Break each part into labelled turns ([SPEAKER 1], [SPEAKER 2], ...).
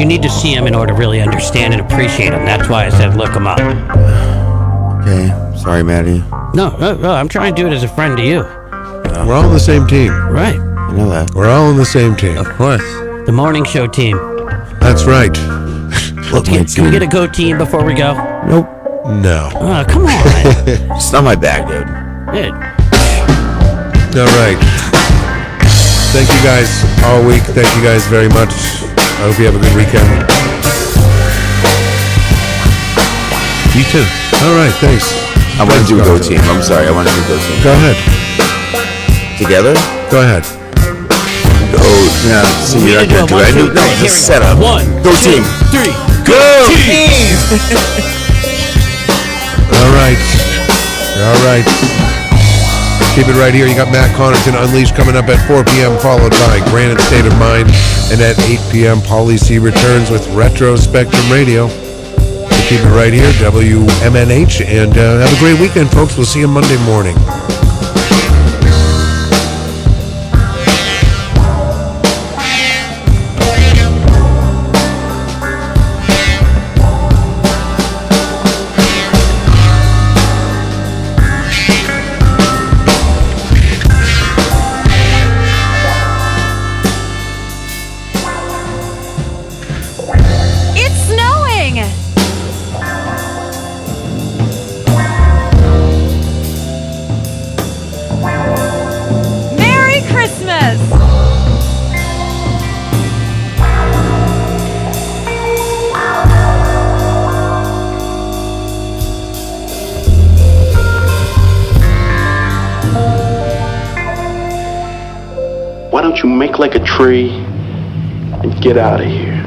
[SPEAKER 1] You need to see him in order to really understand and appreciate him. That's why I said look him up.
[SPEAKER 2] Okay, sorry, Maddie.
[SPEAKER 1] No, I'm trying to do it as a friend to you.
[SPEAKER 3] We're all on the same team.
[SPEAKER 1] Right.
[SPEAKER 2] I know that.
[SPEAKER 3] We're all on the same team.
[SPEAKER 2] Of course.
[SPEAKER 1] The morning show team.
[SPEAKER 3] That's right.
[SPEAKER 1] Can we get a go team before we go?
[SPEAKER 3] Nope. No.
[SPEAKER 1] Oh, come on.
[SPEAKER 2] It's not my bag, dude.
[SPEAKER 3] All right. Thank you guys all week. Thank you guys very much. I hope you have a good weekend.
[SPEAKER 4] You too.
[SPEAKER 3] All right, thanks.
[SPEAKER 2] I want to do go team. I'm sorry. I want to do go team.
[SPEAKER 3] Go ahead.
[SPEAKER 2] Together?
[SPEAKER 3] Go ahead.
[SPEAKER 2] Go. Yeah. See, you're not going to do it. I knew that was a setup.
[SPEAKER 1] 1,
[SPEAKER 2] go
[SPEAKER 1] 2,
[SPEAKER 2] team.
[SPEAKER 1] 3.
[SPEAKER 2] Go team.
[SPEAKER 3] All right. All right. Keep it right here. You got Matt Connaughton Unleashed coming up at 4 p.m., followed by Granite State of Mind. And at 8 p.m., Pauly C returns with Retro Spectrum Radio. So keep it right here, WMNH. And have a great weekend, folks. We'll see you Monday morning.
[SPEAKER 5] Why don't you make like a tree and get out of here?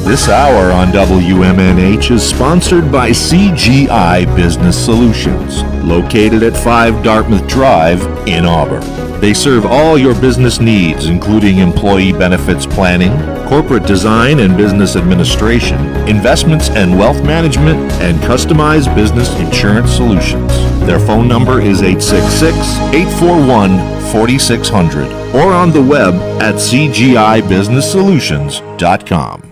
[SPEAKER 4] This hour on WMNH is sponsored by CGI Business Solutions, located at 5 Dartmouth Drive in Auburn. They serve all your business needs, including employee benefits planning, corporate design and business administration, investments and wealth management, and customized business insurance solutions. Their phone number is 866-841-4600 or on the web at cgibusinesssolutions.com.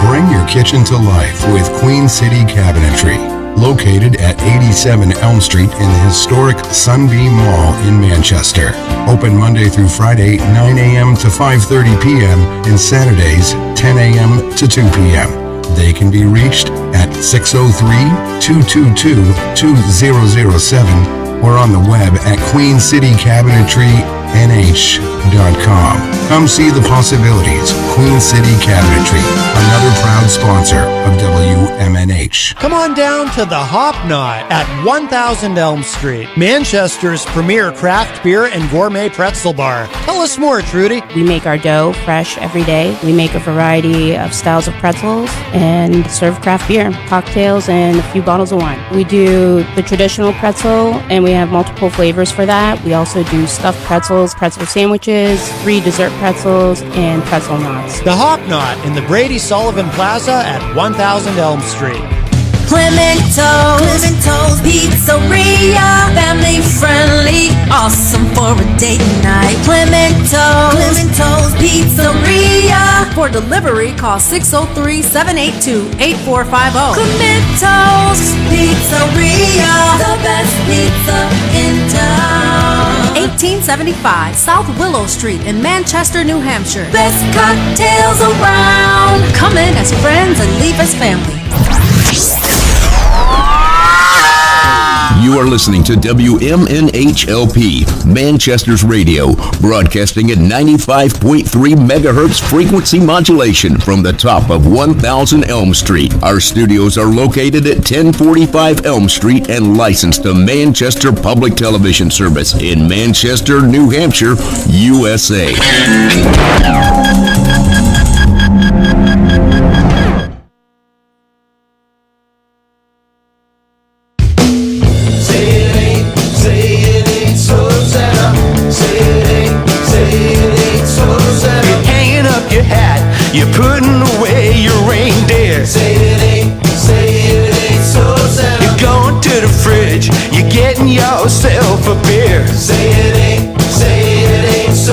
[SPEAKER 6] Bring your kitchen to life with Queen City Cabinetry, located at 87 Elm Street in the historic Sunbeam Mall in Manchester. Open Monday through Friday, 9 a.m. to 5:30 p.m. and Saturdays, 10 a.m. to 2 p.m. They can be reached at 603-222-2007 or on the web at queencitycabinetrynh.com. Come see the possibilities. Queen City Cabinetry, another proud sponsor of WMNH.
[SPEAKER 7] Come on down to the Hop Knot at 1000 Elm Street, Manchester's premier craft beer and gourmet pretzel bar. Tell us more, Trudy.
[SPEAKER 8] We make our dough fresh every day. We make a variety of styles of pretzels and serve craft beer, cocktails, and a few bottles of wine. We do the traditional pretzel, and we have multiple flavors for that. We also do stuffed pretzels, pretzel sandwiches, 3 dessert pretzels, and pretzel knots.
[SPEAKER 7] The Hop Knot in the Brady Sullivan Plaza at 1000 Elm Street.
[SPEAKER 9] Clemento's Pizzeria, family friendly, awesome for a date night. Clemento's Pizzeria. For delivery, call 603-782-8450. Clemento's Pizzeria, the best pizza in town. 1875 South Willow Street in Manchester, New Hampshire. Best cocktails around. Come in as friends and leave as family.
[SPEAKER 10] You are listening to WMNHLP, Manchester's radio, broadcasting at 95.3 megahertz frequency modulation from the top of 1000 Elm Street. Our studios are located at 1045 Elm Street and licensed to Manchester Public Television Service in Manchester, New Hampshire, USA.
[SPEAKER 11] You're putting away your reindeer. Say it ain't so sad. You're going to the fridge, you're getting yourself a beer. Say it ain't so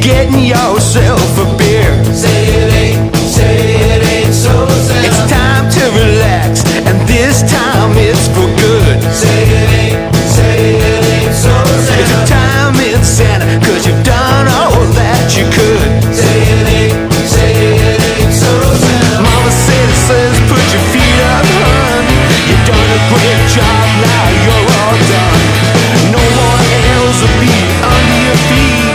[SPEAKER 11] getting yourself a beer. Say it ain't so sad. It's time to relax, and this time it's for good. Say it ain't so sad. It's a time in Santa, 'cause you've done all that you could. Say it ain't so sad. Mama says put your feet up, hun. You've done a great job, now you're all done. No more L's will be under your feet.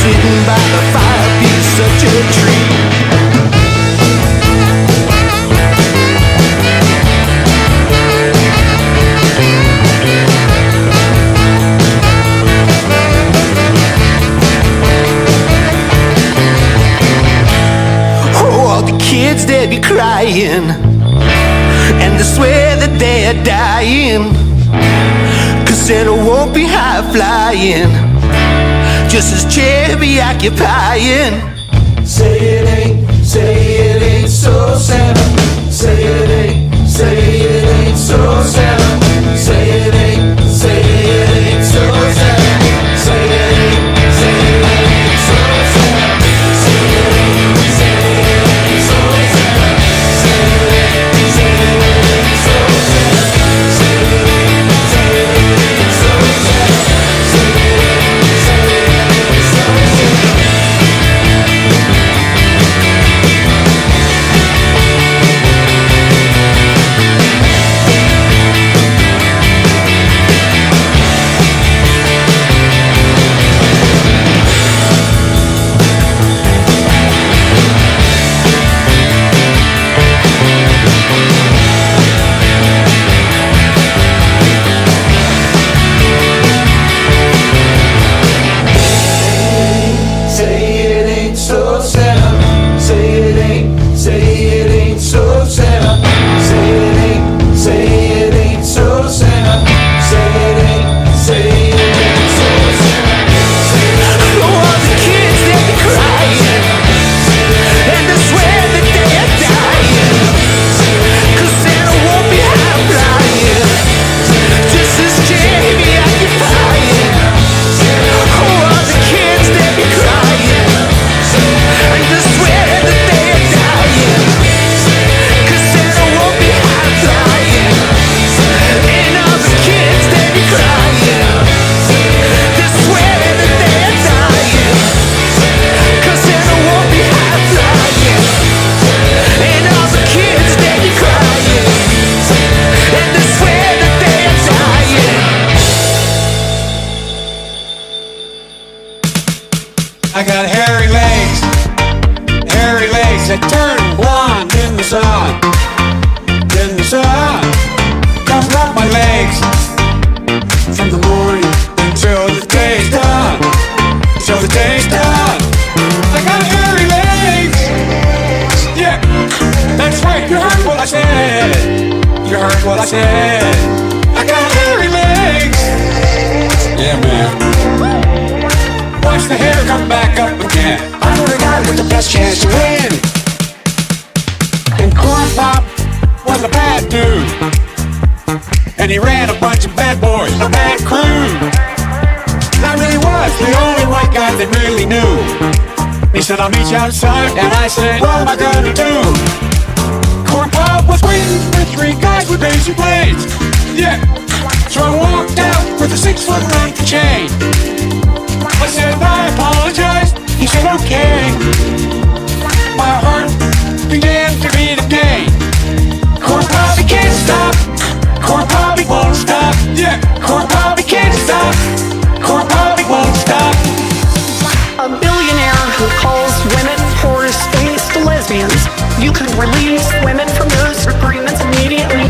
[SPEAKER 11] Sitting by the fire, be such a treat. Kids, they be crying, and they swear that they're dying, 'cause Santa won't be high flying, just as chair be occupying. Say it ain't so Santa. Say it ain't so Santa. Say it ain't so Santa. Say it ain't so Santa.
[SPEAKER 12] I got hairy legs that turn blonde in the sun. Come rub my legs from the morning until the day's done. I got hairy legs. Yeah, that's right. You heard what I said. I got hairy legs. Yeah, man. Watch the hair come back up again. I'm the guy with the best chance to win. And Corn Pop was a bad dude, and he ran a bunch of bad boys, a bad crew. I really was the only white guy that really knew. He said, I'll meet you outside, and I said, what am I gonna do? Corn Pop was waiting for three guys with basic blades. Yeah, so I walked out with a 6-foot length chain. I said, I apologize. He said, okay. My heart began to beat again. Corn Pop, he can't stop. Corn Pop, he won't stop. Yeah, Corn Pop, he can't stop. Corn Pop, he won't stop.
[SPEAKER 13] A billionaire who calls women whores-faced lesbians. You could release women from those agreements immediately.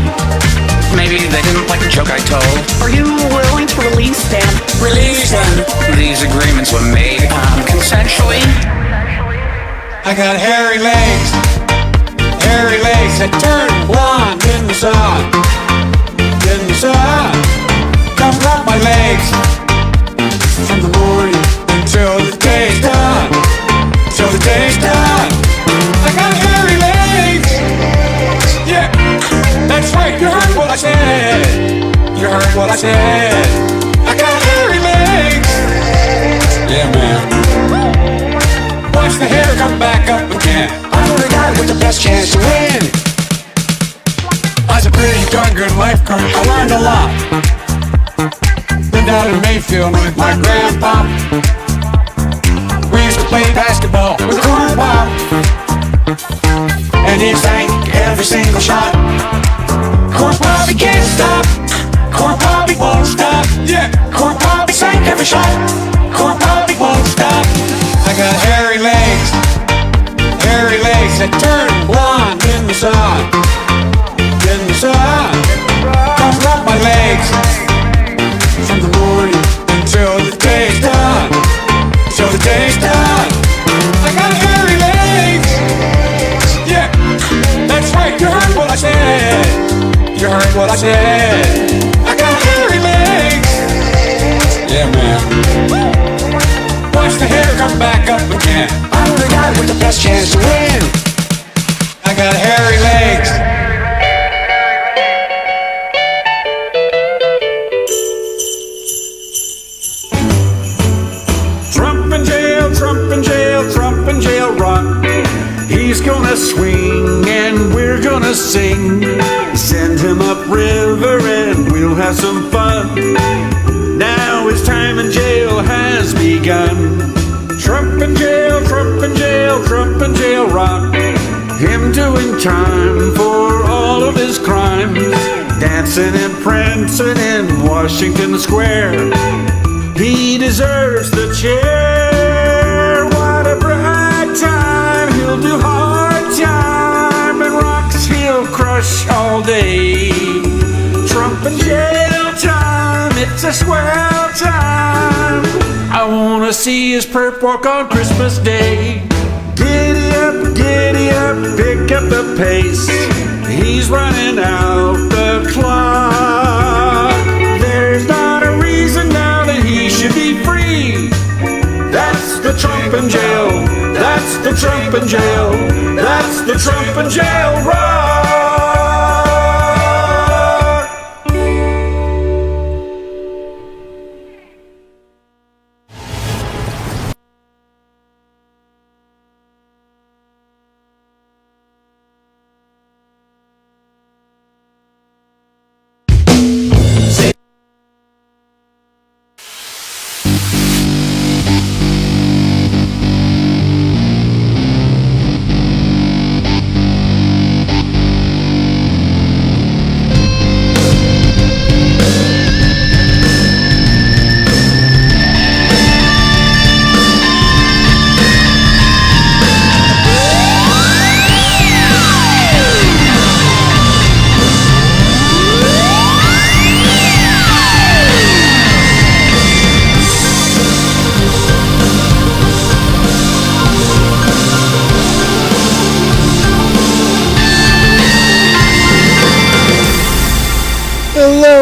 [SPEAKER 14] Maybe they didn't like the joke I told.
[SPEAKER 13] Are you willing to release them?
[SPEAKER 14] Release them. These agreements were made consensually.
[SPEAKER 12] I got hairy legs that turn blonde in the sun. Come rub my legs from the morning until the day's done. I got hairy legs. Yeah, that's right. You heard what I said. I got hairy legs. Yeah, man. Watch the hair come back up again. I'm the guy with the best chance to win. I was a pretty darn good lifeguard. I learned a lot. Lived out in Mayfield with my grandpa. We used to play basketball with Corn Pop, and he sank every single shot. Corn Pop, he can't stop. Corn Pop, he won't stop. Yeah, Corn Pop, he sank every shot. Corn Pop, he won't stop. I got hairy legs that turn blonde in the sun. In the sun, don't rub my legs from the morning until the day's done. Till the day's done. I got hairy legs. Yeah, that's right. You heard what I said. You heard what I said. I got hairy legs. Yeah, man. Watch the hair come back up again. I'm the guy with the best chance to win. I got hairy legs. Trump in jail, Trump in jail, Trump in jail, rock. He's gonna swing and we're gonna sing. Send him upriver and we'll have some fun. Now his time in jail has begun. Trump in jail, Trump in jail, Trump in jail, rock. Him doing time for all of his crimes. Dancing and prancing in Washington Square. He deserves the chair. What a bright time. He'll do hard time. And rocks he'll crush all day. Trump in jail time. It's a swell time. I wanna see his perp walk on Christmas Day. Giddy up, pick up the pace. He's running out the clock. There's not a reason now that he should be free. That's the Trump in jail. That's the Trump in jail. That's the Trump in jail rock.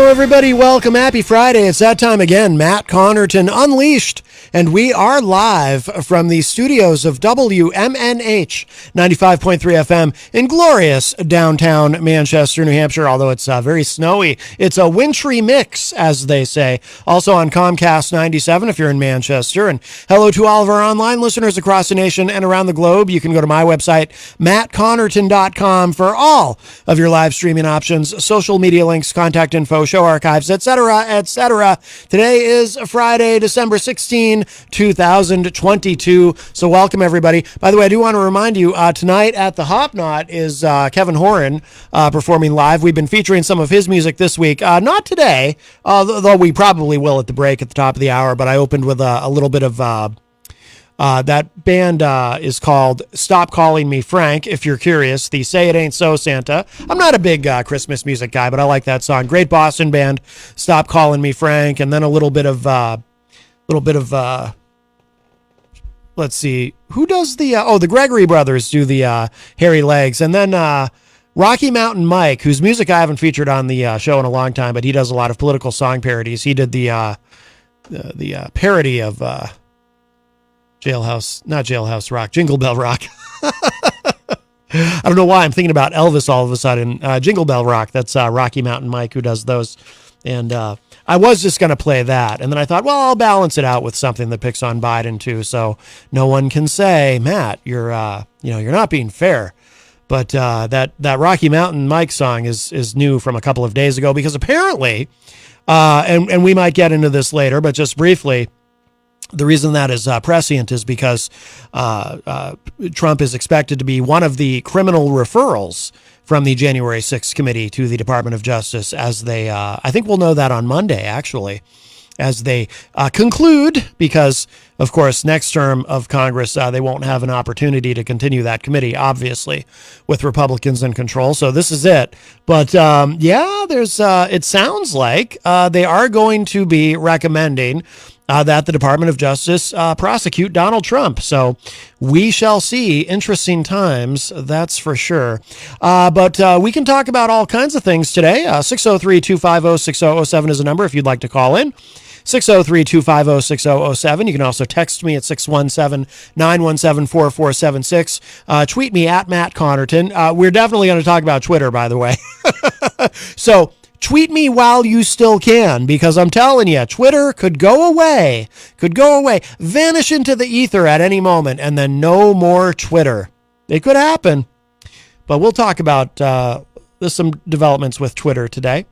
[SPEAKER 7] Everybody, welcome. Happy Friday. It's that time again. Matt Connerton Unleashed, and we are live from the studios of WMNH 95.3 FM in glorious downtown Manchester, New Hampshire, although it's very snowy. It's a wintry mix, as they say. Also on Comcast 97 if you're in Manchester. And hello to all of our online listeners across the nation and around the globe. You can go to my website, mattconnerton.com, for all of your live streaming options, social media links, contact info, show archives, etc., etc. Today is Friday, December 16, 2022. So welcome, everybody. By the way, I do want to remind you, tonight at the Hop Knot is Kevin Horan performing live. We've been featuring some of his music this week. Not today, though we probably will at the break at the top of the hour, but I opened with a little bit of... that band is called Stop Calling Me Frank, if you're curious. The Say It Ain't So Santa. I'm not a big Christmas music guy, but I like that song. Great Boston band, Stop Calling Me Frank, and then a little bit of let's see, who does the the Gregory Brothers do the Hairy Legs, and then Rocky Mountain Mike, whose music I haven't featured on the show in a long time, but he does a lot of political song parodies. He did the parody of Jailhouse Rock, Jingle Bell Rock. I don't know why I'm thinking about Elvis all of a sudden. Jingle Bell Rock. That's Rocky Mountain Mike who does those. And I was just going to play that. And then I thought, well, I'll balance it out with something that picks on Biden too. So no one can say, Matt, you're not being fair. But that Rocky Mountain Mike song is new from a couple of days ago, because apparently, and we might get into this later, but just briefly, the reason that is prescient is because Trump is expected to be one of the criminal referrals from the January 6th committee to the Department of Justice, as they, I think we'll know that on Monday, actually, as they conclude, because, of course, next term of Congress, they won't have an opportunity to continue that committee, obviously, with Republicans in control. So this is it. But there's, it sounds like they are going to be recommending that the Department of Justice prosecute Donald Trump. So we shall see. Interesting times, that's for sure. But we can talk about all kinds of things today. 603-250-6007 is a number if you'd like to call in. 603-250-6007. You can also text me at 617-917-4476. Tweet me at Matt Connerton. We're definitely going to talk about Twitter, by the way. So tweet me while you still can, because I'm telling you, Twitter could go away, vanish into the ether at any moment, and then no more Twitter. It could happen. But we'll talk about there's some developments with Twitter today.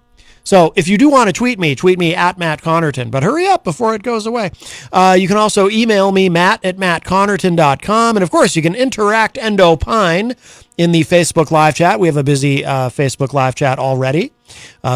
[SPEAKER 7] So if you do want to tweet me at Matt Connerton, but hurry up before it goes away. You can also email me, matt@mattconnerton.com. And of course, you can interact and opine in the Facebook live chat. We have a busy Facebook live chat already.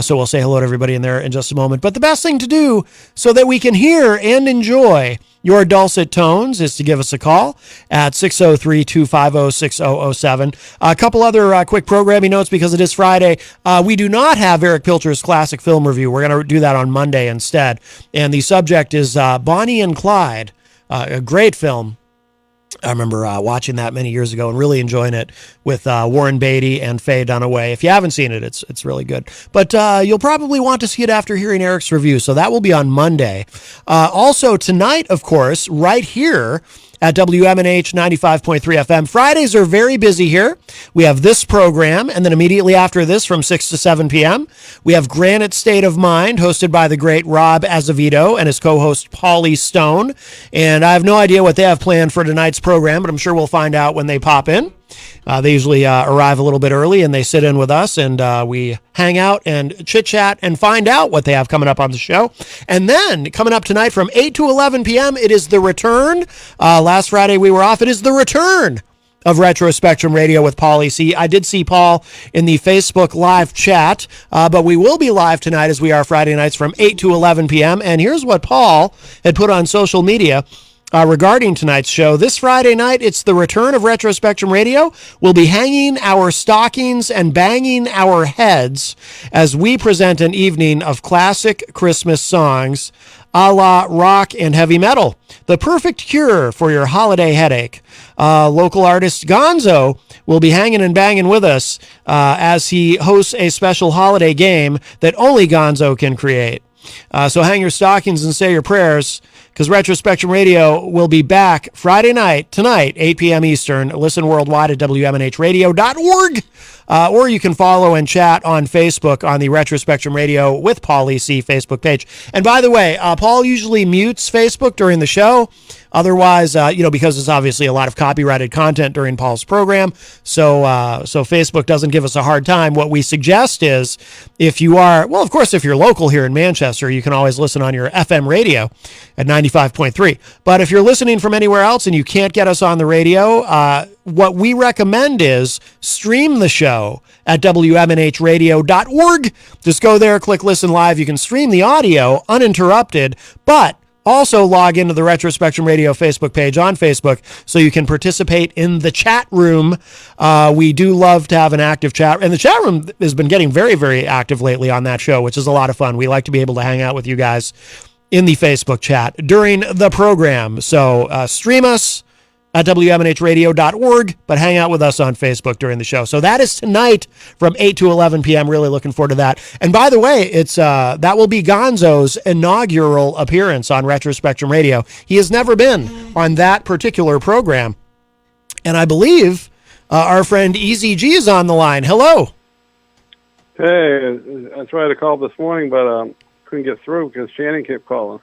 [SPEAKER 7] So we'll say hello to everybody in there in just a moment. But the best thing to do so that we can hear and enjoy your dulcet tones is to give us a call at 603-250-6007. A couple other quick programming notes, because it is Friday. We do not have Eric Pilcher's classic film review. We're going to do that on Monday instead. And the subject is Bonnie and Clyde, a great film. I remember watching that many years ago and really enjoying it with Warren Beatty and Faye Dunaway. If you haven't seen it, it's really good. But you'll probably want to see it after hearing Eric's review, so that will be on Monday. Also, tonight, of course, right here at WMNH 95.3 FM. Fridays are very busy here. We have this program, and then immediately after this from 6 to 7 p.m., we have Granite State of Mind, hosted by the great Rob Azevedo and his co-host Paulie Stone. And I have no idea what they have planned for tonight's program, but I'm sure we'll find out when they pop in. They usually arrive a little bit early, and they sit in with us, and we hang out and chit-chat and find out what they have coming up on the show. And then, coming up tonight from 8 to 11 p.m., it is the return. Last Friday we were off. It is the return of Retro Spectrum Radio with Paulie C. I did see Paul in the Facebook live chat, but we will be live tonight, as we are Friday nights, from 8 to 11 p.m. And here's what Paul had put on social media regarding tonight's show. This Friday night, it's the return of Retro Spectrum Radio. We'll be hanging our stockings and banging our heads as we present an evening of classic Christmas songs a la rock and heavy metal. The perfect cure for your holiday headache. Local artist Gonzo will be hanging and banging with us as he hosts a special holiday game that only Gonzo can create. So hang your stockings and say your prayers, because Retro Spectrum Radio will be back Friday night, tonight, 8 p.m. Eastern. Listen worldwide at WMNHradio.org. Or you can follow and chat on Facebook on the Retro Spectrum Radio with Paulie C Facebook page. And by the way, Paul usually mutes Facebook during the show. Otherwise, because it's obviously a lot of copyrighted content during Paul's program, so Facebook doesn't give us a hard time. What we suggest is, if you are, well, of course, if you're local here in Manchester, you can always listen on your FM radio at 95.3. But if you're listening from anywhere else and you can't get us on the radio, what we recommend is stream the show at WMNHradio.org. Just go there, click listen live. You can stream the audio uninterrupted, but also log into the Retro Spectrum Radio Facebook page on Facebook so you can participate in the chat room. We do love to have an active chat, and the chat room has been getting very, very active lately on that show, which is a lot of fun. We like to be able to hang out with you guys in the Facebook chat during the program. So stream us at WMNHradio.org, but hang out with us on Facebook during the show. So that is tonight from 8 to 11 p.m. Really looking forward to that. And by the way, it's that will be Gonzo's inaugural appearance on Retro Spectrum Radio. He has never been on that particular program. And I believe our friend Easy G is on the line. Hello.
[SPEAKER 15] Hey, I tried to call this morning, but couldn't get through because Shannon kept calling.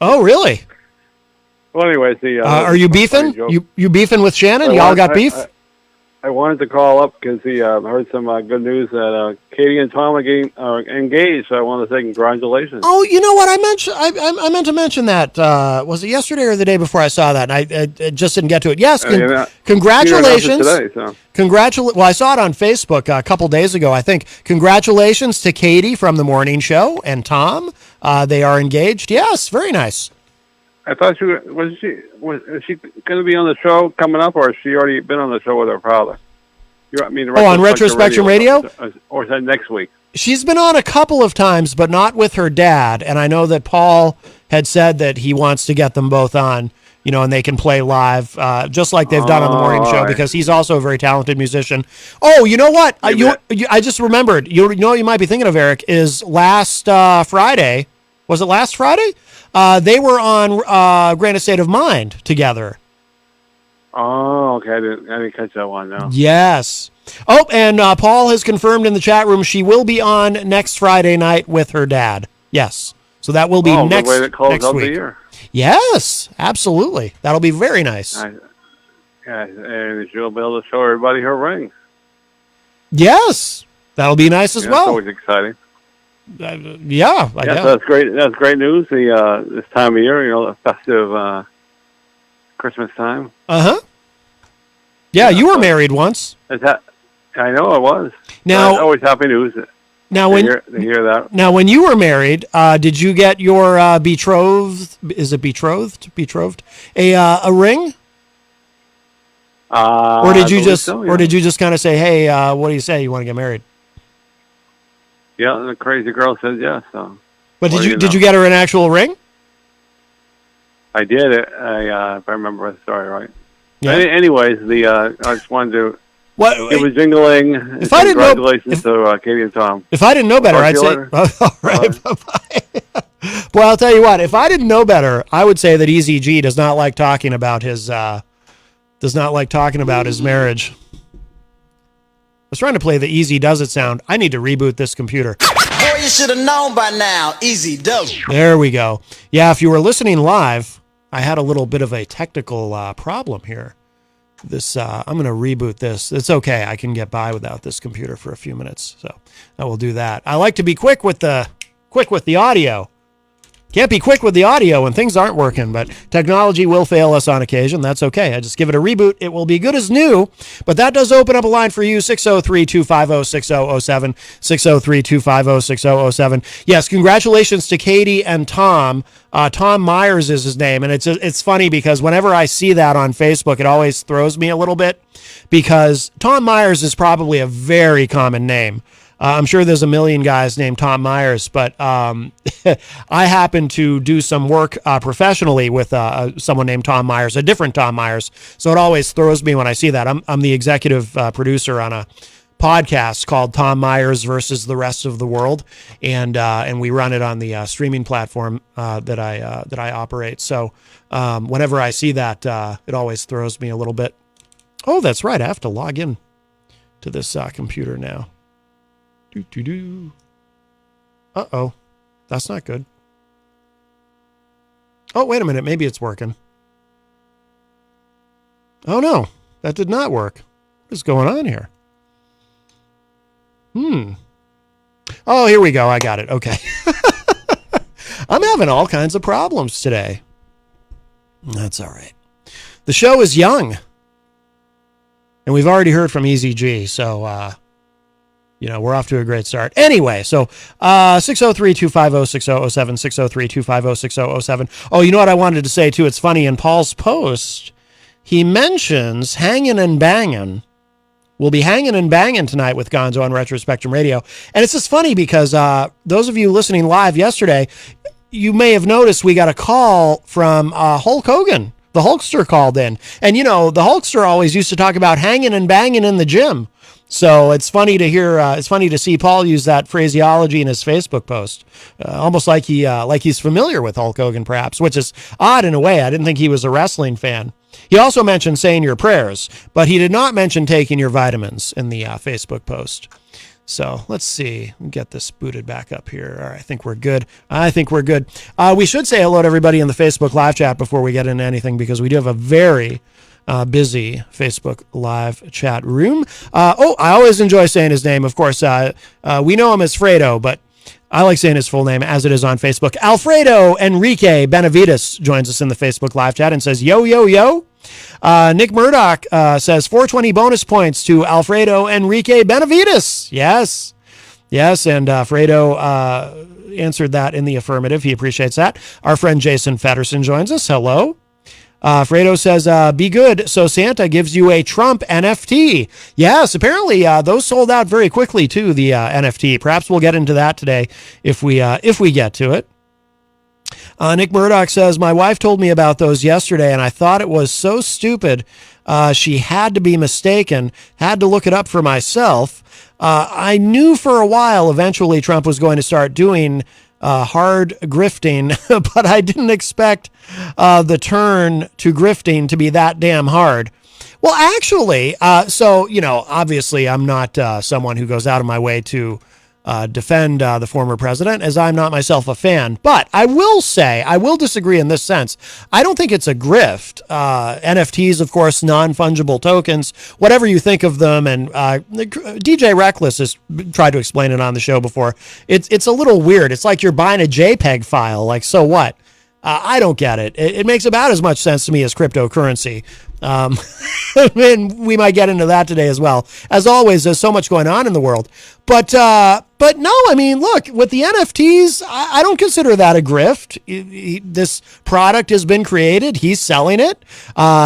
[SPEAKER 7] Oh, really?
[SPEAKER 15] Well, anyways,
[SPEAKER 7] Are you beefing? You beefing with Shannon? Y'all got beef?
[SPEAKER 15] I wanted to call up because I heard some good news that Katie and Tom are engaged. So I want to say congratulations.
[SPEAKER 7] Oh, you know what? I meant to mention that. Was it yesterday or the day before I saw that? And I just didn't get to it. Yes, congratulations.
[SPEAKER 15] Today, so.
[SPEAKER 7] Well, I saw it on Facebook a couple days ago, I think. Congratulations to Katie from the morning show and Tom. They are engaged. Yes, very nice.
[SPEAKER 15] I thought was she going to be on the show coming up, or has she already been on the show with her father?
[SPEAKER 7] On Retro Spectrum Radio?
[SPEAKER 15] Or is that next week?
[SPEAKER 7] She's been on a couple of times, but not with her dad. And I know that Paul had said that he wants to get them both on, and they can play live, just like they've done on the morning show, because he's also a very talented musician. Oh, you know what? I just remembered. You know what you might be thinking of, Eric, is last Friday. Was it last Friday? They were on Granite State of Mind together.
[SPEAKER 15] Oh, okay. I didn't catch that one, no.
[SPEAKER 7] Yes. Oh, and Paul has confirmed in the chat room she will be on next Friday night with her dad. Yes. So that will be next week.
[SPEAKER 15] The year.
[SPEAKER 7] Yes, absolutely. That'll be very nice.
[SPEAKER 15] And she'll be able to show everybody her ring.
[SPEAKER 7] Yes. That'll be nice as well.
[SPEAKER 15] That's always exciting.
[SPEAKER 7] Yeah,
[SPEAKER 15] so that's great. That's great news. This time of year, the festive Christmas time.
[SPEAKER 7] Yeah, you were married once.
[SPEAKER 15] I know I was.
[SPEAKER 7] Now,
[SPEAKER 15] it's always happy news.
[SPEAKER 7] Now,
[SPEAKER 15] to hear that.
[SPEAKER 7] Now, when you were married, did you get your betrothed? Is it betrothed? A ring? Or did you just? So, yeah. Or did you just kind of say, "Hey, what do you say? You want to get married?"
[SPEAKER 15] Yeah, the crazy girl said yes. So.
[SPEAKER 7] But did you get her an actual ring?
[SPEAKER 15] I did. If I remember the story right.
[SPEAKER 7] Yeah.
[SPEAKER 15] Anyways, I just wanted to. It was jingling.
[SPEAKER 7] If I didn't know,
[SPEAKER 15] congratulations to Katie and Tom.
[SPEAKER 7] If I didn't know better, I'd say, all right, bye-bye. Boy, I'll tell you what. If I didn't know better, I would say that Easy G does not like talking about his marriage. I was trying to play the Easy Does It sound. I need to reboot this computer.
[SPEAKER 16] Boy, you should have known by now. Easy does it.
[SPEAKER 7] There we go. Yeah, if you were listening live, I had a little bit of a technical problem here. I'm going to reboot this. It's okay. I can get by without this computer for a few minutes. So I will do that. I like to be quick with the audio. Can't be quick with the audio when things aren't working, but technology will fail us on occasion. That's okay. I just give it a reboot. It will be good as new, but that does open up a line for you, 603-250-6007, 603-250-6007. Yes, congratulations to Katie and Tom. Tom Myers is his name, and it's funny because whenever I see that on Facebook, it always throws me a little bit because Tom Myers is probably a very common name. I'm sure there's a million guys named Tom Myers, but I happen to do some work professionally with someone named Tom Myers, a different Tom Myers. So it always throws me when I see that. I'm the executive producer on a podcast called Tom Myers versus the Rest of the World, and we run it on the streaming platform that I operate. So whenever I see that, it always throws me a little bit. Oh, that's right. I have to log in to this computer now. Uh-oh. That's not good. Oh, wait a minute. Maybe it's working. Oh, no. That did not work. What is going on here? Oh, here we go. I got it. Okay. I'm having all kinds of problems today. That's all right. The show is young. And we've already heard from Easy G, so... we're off to a great start. Anyway, so 603-250-6007, 603-250-6007. Oh, you know what I wanted to say, too? It's funny. In Paul's post, he mentions hanging and banging. We'll be hanging and banging tonight with Gonzo on Retro Spectrum Radio. And it's just funny because those of you listening live yesterday, you may have noticed we got a call from Hulk Hogan. The Hulkster called in. And, the Hulkster always used to talk about hanging and banging in the gym. So it's funny to hear. It's funny to see Paul use that phraseology in his Facebook post, almost like he's familiar with Hulk Hogan, perhaps, which is odd in a way. I didn't think he was a wrestling fan. He also mentioned saying your prayers, but he did not mention taking your vitamins in the Facebook post. So let's see. Get this booted back up here. All right, I think we're good. We should say hello to everybody in the Facebook live chat before we get into anything, because we do have a very busy Facebook live chat room. I always enjoy saying his name. Of course, we know him as Fredo, but I like saying his full name as it is on Facebook. Alfredo Enrique Benavides joins us in the Facebook live chat and says, yo, yo, yo. Nick Murdoch says 420 bonus points to Alfredo Enrique Benavides. Yes, and Fredo answered that in the affirmative. He appreciates that. Our friend Jason Fedderson joins us. Hello. Fredo says, be good, so Santa gives you a Trump NFT. Yes, apparently those sold out very quickly too, the NFT. Perhaps we'll get into that today if we get to it. Nick Murdoch says, my wife told me about those yesterday, and I thought it was so stupid. She had to be mistaken, had to look it up for myself. I knew for a while eventually Trump was going to start doing hard grifting, but I didn't expect the turn to grifting to be that damn hard. Well, actually, obviously I'm not someone who goes out of my way to defend the former president, as I'm not myself a fan. But I will say, I will disagree in this sense. I don't think it's a grift. NFTs, of course, non-fungible tokens, whatever you think of them. And DJ Reckless has tried to explain it on the show before. It's a little weird. It's like you're buying a JPEG file. Like, so what? I don't get it. It makes about as much sense to me as cryptocurrency. And we might get into that today as well. As always, there's so much going on in the world. But no, I mean, look, with the NFTs, I don't consider that a grift. This product has been created. He's selling it.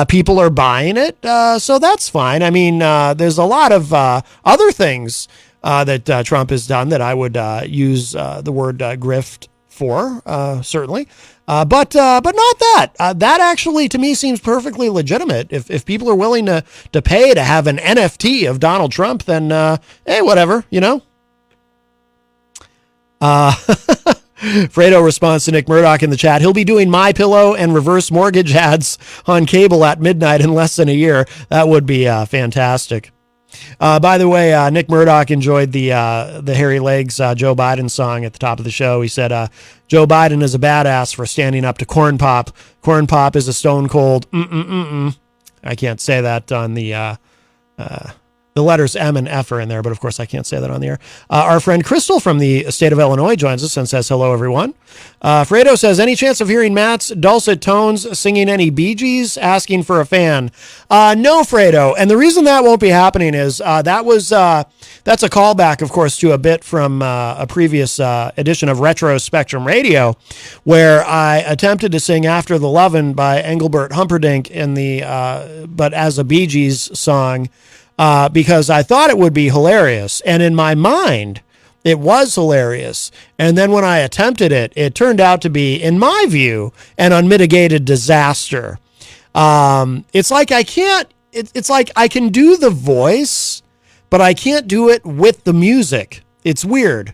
[SPEAKER 7] People are buying it. So that's fine. I mean, there's a lot of other things that Trump has done that I would use the word grift for, certainly. But not that. That actually, to me, seems perfectly legitimate. If people are willing to pay to have an NFT of Donald Trump, then, hey, whatever, you know? Fredo responds to Nick Murdoch in the chat. He'll be doing MyPillow and reverse mortgage ads on cable at midnight in less than a year. That would be fantastic. By the way, Nick Murdoch enjoyed the Hairy Legs Joe Biden song at the top of the show. He said, Joe Biden is a badass for standing up to Corn Pop. Corn Pop is a stone cold I can't say that on the letters M and F are in there, but of course I can't say that on the air. Our friend Crystal from the state of Illinois joins us and says, hello, everyone. Fredo says, any chance of hearing Matt's dulcet tones singing any Bee Gees, asking for a fan? No, Fredo. And the reason that won't be happening is that's a callback, of course, to a bit from a previous edition of Retro Spectrum Radio, where I attempted to sing After the Lovin' by Engelbert Humperdinck in the but as a Bee Gees song, because I thought it would be hilarious. And in my mind, it was hilarious. And then when I attempted it, it turned out to be, in my view, an unmitigated disaster. It's like I can do the voice, but I can't do it with the music. It's weird.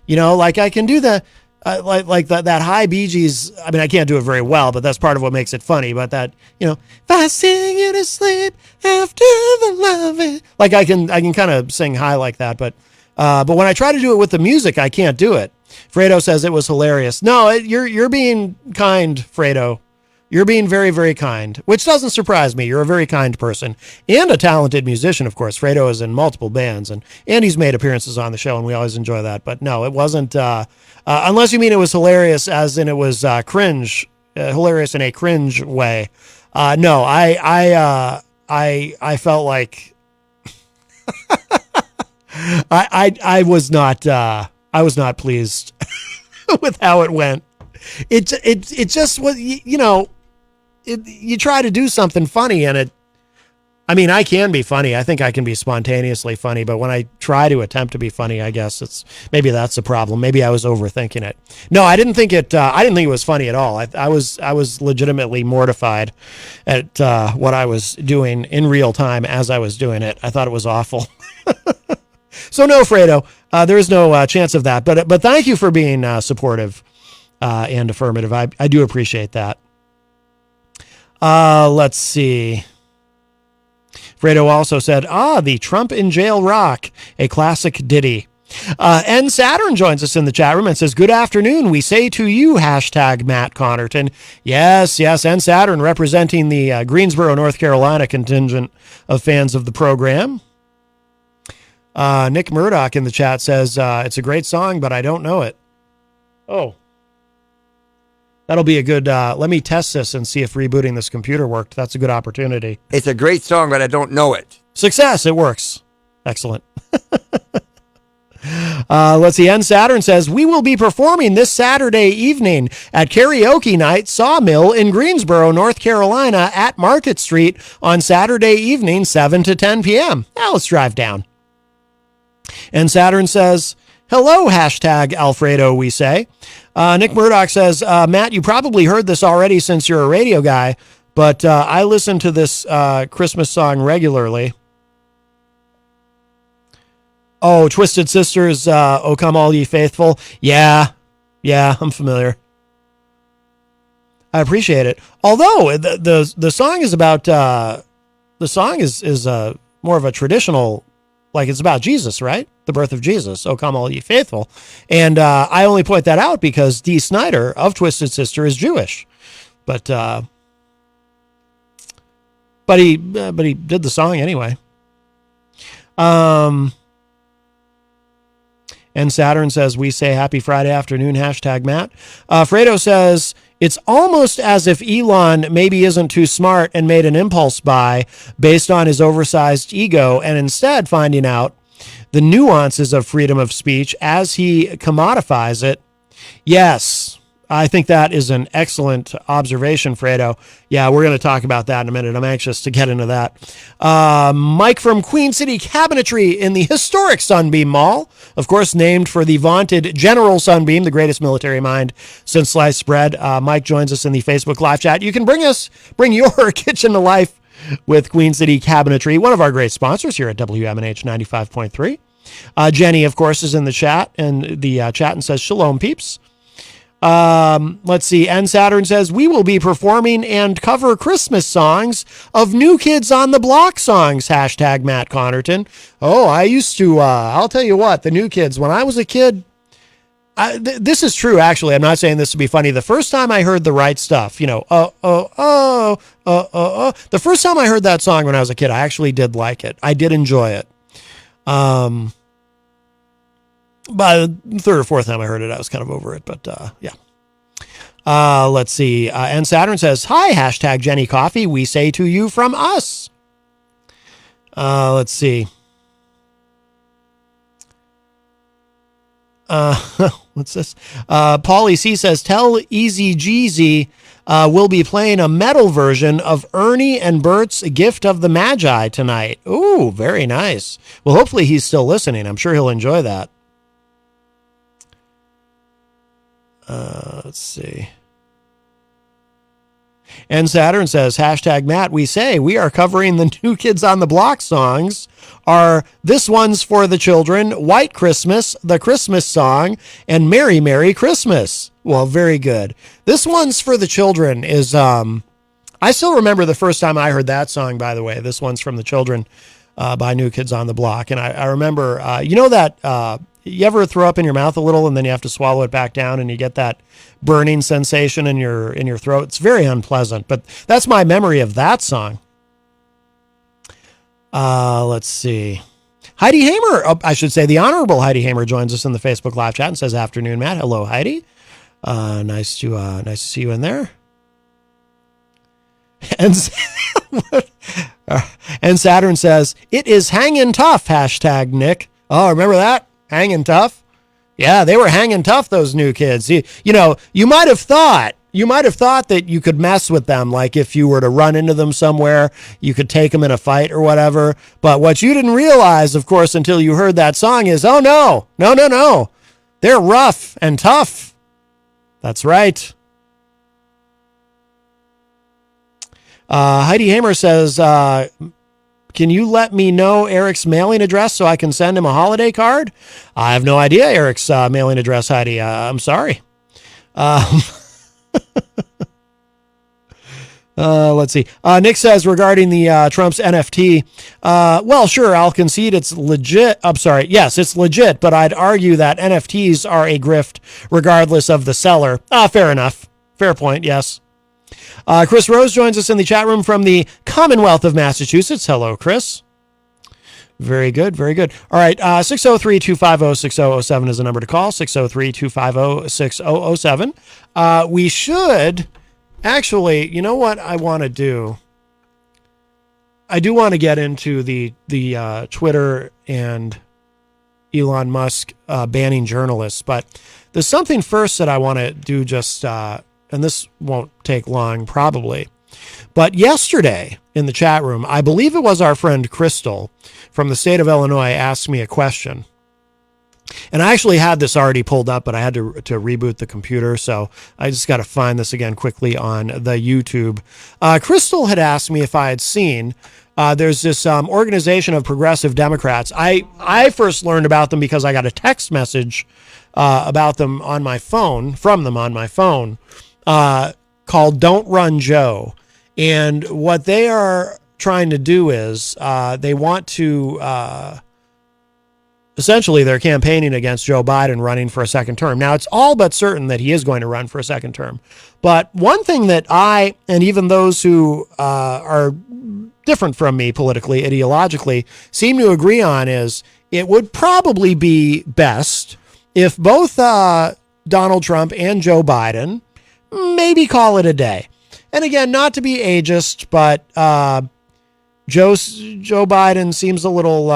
[SPEAKER 7] You know, like I can do the, like that high Bee Gees. I mean, I can't do it very well, but that's part of what makes it funny. But that, you know, if I sing you to sleep after the loving, like I can kind of sing high like that. But when I try to do it with the music, I can't do it. Fredo says it was hilarious. No, you're being kind, Fredo. You're being very, very kind, which doesn't surprise me. You're a very kind person and a talented musician, of course. Fredo is in multiple bands, and he's made appearances on the show, and we always enjoy that. But no, it wasn't, unless you mean it was hilarious, as in it was cringe, hilarious in a cringe way. No, I felt like I was not pleased with how it went. It just was, you know, you try to do something funny and I can be funny. I think I can be spontaneously funny, but when I try to attempt to be funny, I guess maybe that's the problem. Maybe I was overthinking it. No, I didn't think it was funny at all. I was legitimately mortified at what I was doing in real time as I was doing it. I thought it was awful. So no, Fredo, there is no chance of that, but thank you for being supportive and affirmative. I do appreciate that. Let's see. Fredo also said, the Trump in Jail Rock, a classic ditty. And Saturn joins us in the chat room and says, good afternoon. We say to you, hashtag Matt Connerton. Yes, and Saturn representing the Greensboro, North Carolina contingent of fans of the program. Nick Murdoch in the chat says, it's a great song, but I don't know it. Oh. That'll be a good, let me test this and see if rebooting this computer worked. That's a good opportunity.
[SPEAKER 2] It's a great song, but I don't know it.
[SPEAKER 7] Success, it works. Excellent. Let's see. N Saturn says, we will be performing this Saturday evening at Karaoke Night Sawmill in Greensboro, North Carolina at Market Street on Saturday evening, 7 to 10 p.m. Now let's drive down. And Saturn says, hello, hashtag Alfredo, we say. Nick Murdoch says, Matt, you probably heard this already since you're a radio guy, but I listen to this Christmas song regularly. Oh, Twisted Sisters, O Come All Ye Faithful. Yeah, I'm familiar. I appreciate it. Although the song is about, the song is more of a traditional, like it's about Jesus, right? The birth of Jesus, O Come All Ye Faithful. And I only point that out because Dee Snider of Twisted Sister is Jewish. But he did the song anyway. And Saturn says, we say happy Friday afternoon, hashtag Matt. Fredo says, it's almost as if Elon maybe isn't too smart and made an impulse buy based on his oversized ego and instead finding out the nuances of freedom of speech as he commodifies it. Yes, I think that is an excellent observation, Fredo. Yeah, we're going to talk about that in a minute. I'm anxious to get into that. Mike from Queen City Cabinetry in the historic Sunbeam Mall, of course, named for the vaunted General Sunbeam, the greatest military mind since sliced bread. Mike joins us in the Facebook live chat. You can bring your kitchen to life with Queen City Cabinetry, one of our great sponsors here at WMNH 95.3. Jenny, of course, is in the chat and says, Shalom, peeps. Let's see. N Saturn says, we will be performing and cover Christmas songs of New Kids on the Block songs, hashtag Matt Connerton. Oh, I used to, I'll tell you what, the New Kids, when I was a kid, this is true, actually. I'm not saying this to be funny. The first time I heard The Right Stuff, the first time I heard that song when I was a kid, I actually did like it. I did enjoy it. By the third or fourth time I heard it, I was kind of over it, but yeah. Let's see. And Saturn says, hi, hashtag Jenny Coffee. We say to you from us. Let's see. What's this? Paulie C says, tell Easy Jeezy we'll be playing a metal version of Ernie and Bert's Gift of the Magi tonight. Ooh, very nice. Well, hopefully he's still listening. I'm sure he'll enjoy that. Let's see. And Saturn says, hashtag Matt, we say we are covering the New Kids on the Block songs are This One's for the Children, White Christmas, The Christmas Song, and Merry Merry Christmas. Well, very good. This One's for the Children is, I still remember the first time I heard that song, by the way. This One's from the Children by New Kids on the Block. And I remember, that, you ever throw up in your mouth a little and then you have to swallow it back down and you get that burning sensation in your throat? It's very unpleasant, but that's my memory of that song. Let's see. Heidi Hamer, I should say the Honorable Heidi Hamer joins us in the Facebook live chat and says, afternoon, Matt. Hello, Heidi. Nice to see you in there. And Saturn says, it is hanging tough, hashtag Nick. Oh, remember that? Hanging tough? Yeah, they were hanging tough, those New Kids. You might have thought that you could mess with them, like if you were to run into them somewhere, you could take them in a fight or whatever. But what you didn't realize, of course, until you heard that song is, oh, no. They're rough and tough. That's right. Heidi Hamer says, can you let me know Eric's mailing address so I can send him a holiday card? I have no idea Eric's mailing address, Heidi. I'm sorry. Let's see. Nick says regarding the Trump's NFT, well, sure, I'll concede it's legit. I'm sorry. Yes, it's legit, but I'd argue that NFTs are a grift regardless of the seller. Fair enough. Fair point. Yes. Chris Rose joins us in the chat room from the Commonwealth of Massachusetts. Hello, Chris. Very good. Very good. All right. 603-250-6007 is the number to call. 603-250-6007. We should actually, you know what I want to do? I do want to get into the Twitter and Elon Musk banning journalists, but there's something first that I want to do just, and this won't take long probably. But yesterday in the chat room, I believe it was our friend Crystal from the state of Illinois asked me a question. And I actually had this already pulled up, but I had to reboot the computer. So I just got to find this again quickly on the YouTube. Crystal had asked me if I had seen, there's this organization of progressive Democrats. I first learned about them because I got a text message about them on my phone, from them on my phone, called Don't Run Joe. And what they are trying to do is they want to... essentially, they're campaigning against Joe Biden running for a second term. Now, it's all but certain that he is going to run for a second term. But one thing that I, and even those who are different from me politically, ideologically, seem to agree on is it would probably be best if both Donald Trump and Joe Biden maybe call it a day. And again, not to be ageist, but... Joe Biden seems a little,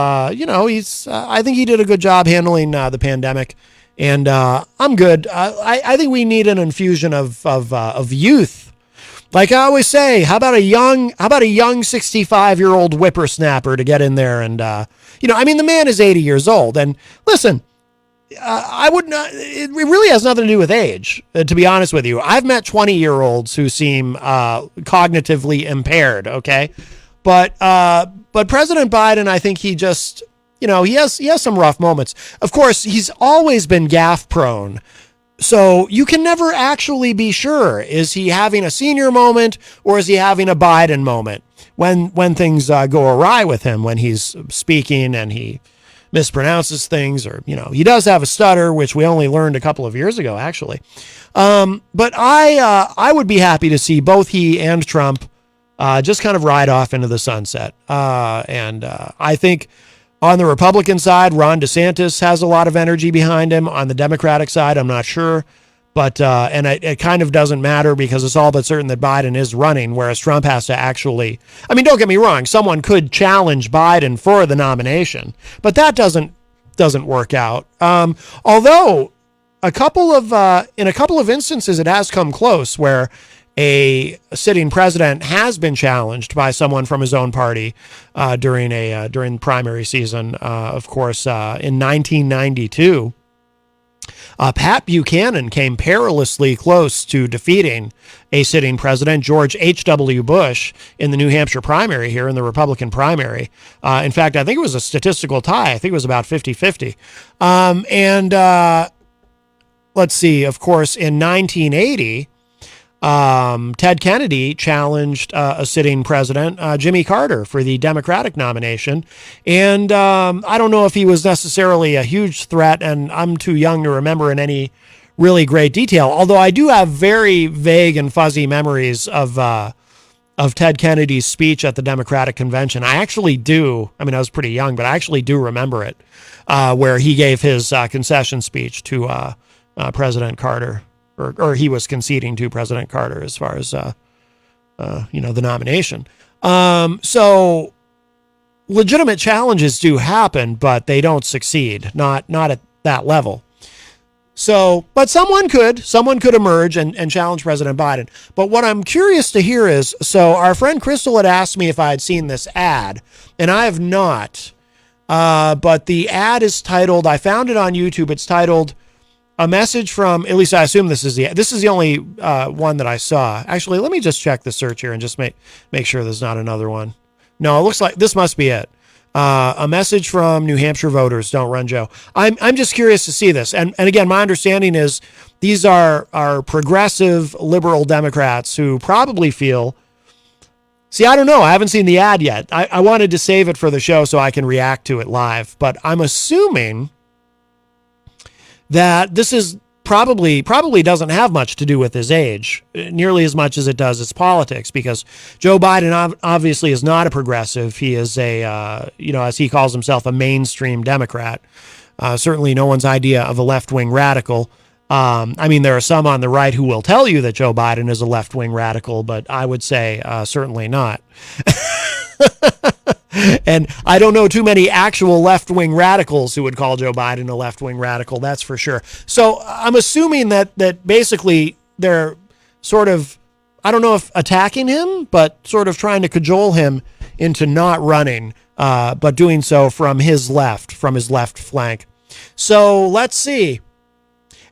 [SPEAKER 7] he's, I think he did a good job handling the pandemic, and I'm good. I think we need an infusion of youth. Like I always say, how about a young 65-year-old whippersnapper to get in there and, the man is 80 years old. And listen, I would not, it really has nothing to do with age, to be honest with you. I've met 20-year-olds who seem cognitively impaired, okay? But President Biden, I think he just, he has some rough moments. Of course, he's always been gaffe prone. So you can never actually be sure. Is he having a senior moment or is he having a Biden moment when things go awry with him, when he's speaking and he mispronounces things, or, he does have a stutter, which we only learned a couple of years ago, actually. But I would be happy to see both he and Trump just kind of ride off into the sunset. And I think on the Republican side, Ron DeSantis has a lot of energy behind him. On the Democratic side, I'm not sure. But and it kind of doesn't matter because it's all but certain that Biden is running, whereas Trump has to actually... don't get me wrong. Someone could challenge Biden for the nomination, but that doesn't work out. Although in a couple of instances, it has come close where a sitting president has been challenged by someone from his own party during primary season. Of course, in 1992, Pat Buchanan came perilously close to defeating a sitting president, George H.W. Bush, in the New Hampshire primary here, in the Republican primary. In fact, I think it was a statistical tie. I think it was about 50-50. Let's see, of course, in 1980... Ted Kennedy challenged a sitting president, Jimmy Carter, for the Democratic nomination. And I don't know if he was necessarily a huge threat, and I'm too young to remember in any really great detail, although I do have very vague and fuzzy memories of Ted Kennedy's speech at the Democratic convention. I actually do. I was pretty young, but I actually do remember it, where he gave his concession speech to President Carter. Or he was conceding to President Carter as far as, the nomination. So legitimate challenges do happen, but they don't succeed, not at that level. So, but someone could emerge and challenge President Biden. But what I'm curious to hear is, so our friend Crystal had asked me if I had seen this ad, and I have not. But the ad is titled, I found it on YouTube, it's titled, a message from, at least I assume this is the only one that I saw. Actually, let me just check the search here and just make sure there's not another one. No, it looks like this must be it. A message from New Hampshire voters, don't run Joe. I'm just curious to see this. And again, my understanding is these are progressive liberal Democrats who probably feel See, I don't know. I haven't seen the ad yet. I wanted to save it for the show so I can react to it live, but I'm assuming that this is probably doesn't have much to do with his age, nearly as much as it does its politics, because Joe Biden obviously is not a progressive. He is a, as he calls himself, a mainstream Democrat. Certainly no one's idea of a left-wing radical. I mean, there are some on the right who will tell you that Joe Biden is a left-wing radical, but I would say certainly not. And I don't know too many actual left-wing radicals who would call Joe Biden a left-wing radical, that's for sure. So I'm assuming that basically they're sort of, I don't know if attacking him, but sort of trying to cajole him into not running, but doing so from his left flank. So let's see.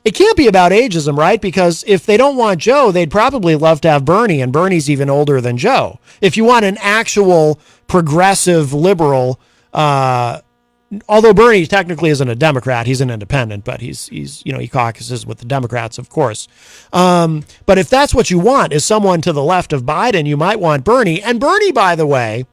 [SPEAKER 7] It can't be about ageism, right? Because if they don't want Joe, they'd probably love to have Bernie, and Bernie's even older than Joe. If you want an actual progressive liberal, although Bernie technically isn't a Democrat, he's an independent, but he's he caucuses with the Democrats, of course. But if that's what you want, is someone to the left of Biden, you might want Bernie. And Bernie, by the way,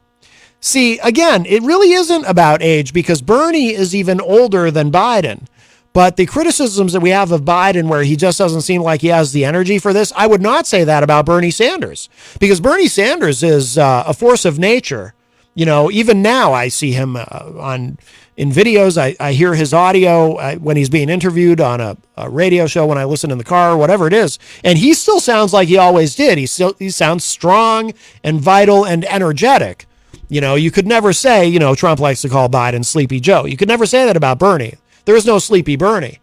[SPEAKER 7] see, again, it really isn't about age, because Bernie is even older than Biden. But the criticisms that we have of Biden, where he just doesn't seem like he has the energy for this, I would not say that about Bernie Sanders, because Bernie Sanders is a force of nature. Even now I see him in videos. I hear his audio when he's being interviewed on a radio show, when I listen in the car, or whatever it is. And he still sounds like he always did. He sounds strong and vital and energetic. You could never say, Trump likes to call Biden Sleepy Joe. You could never say that about Bernie. There is no Sleepy Bernie.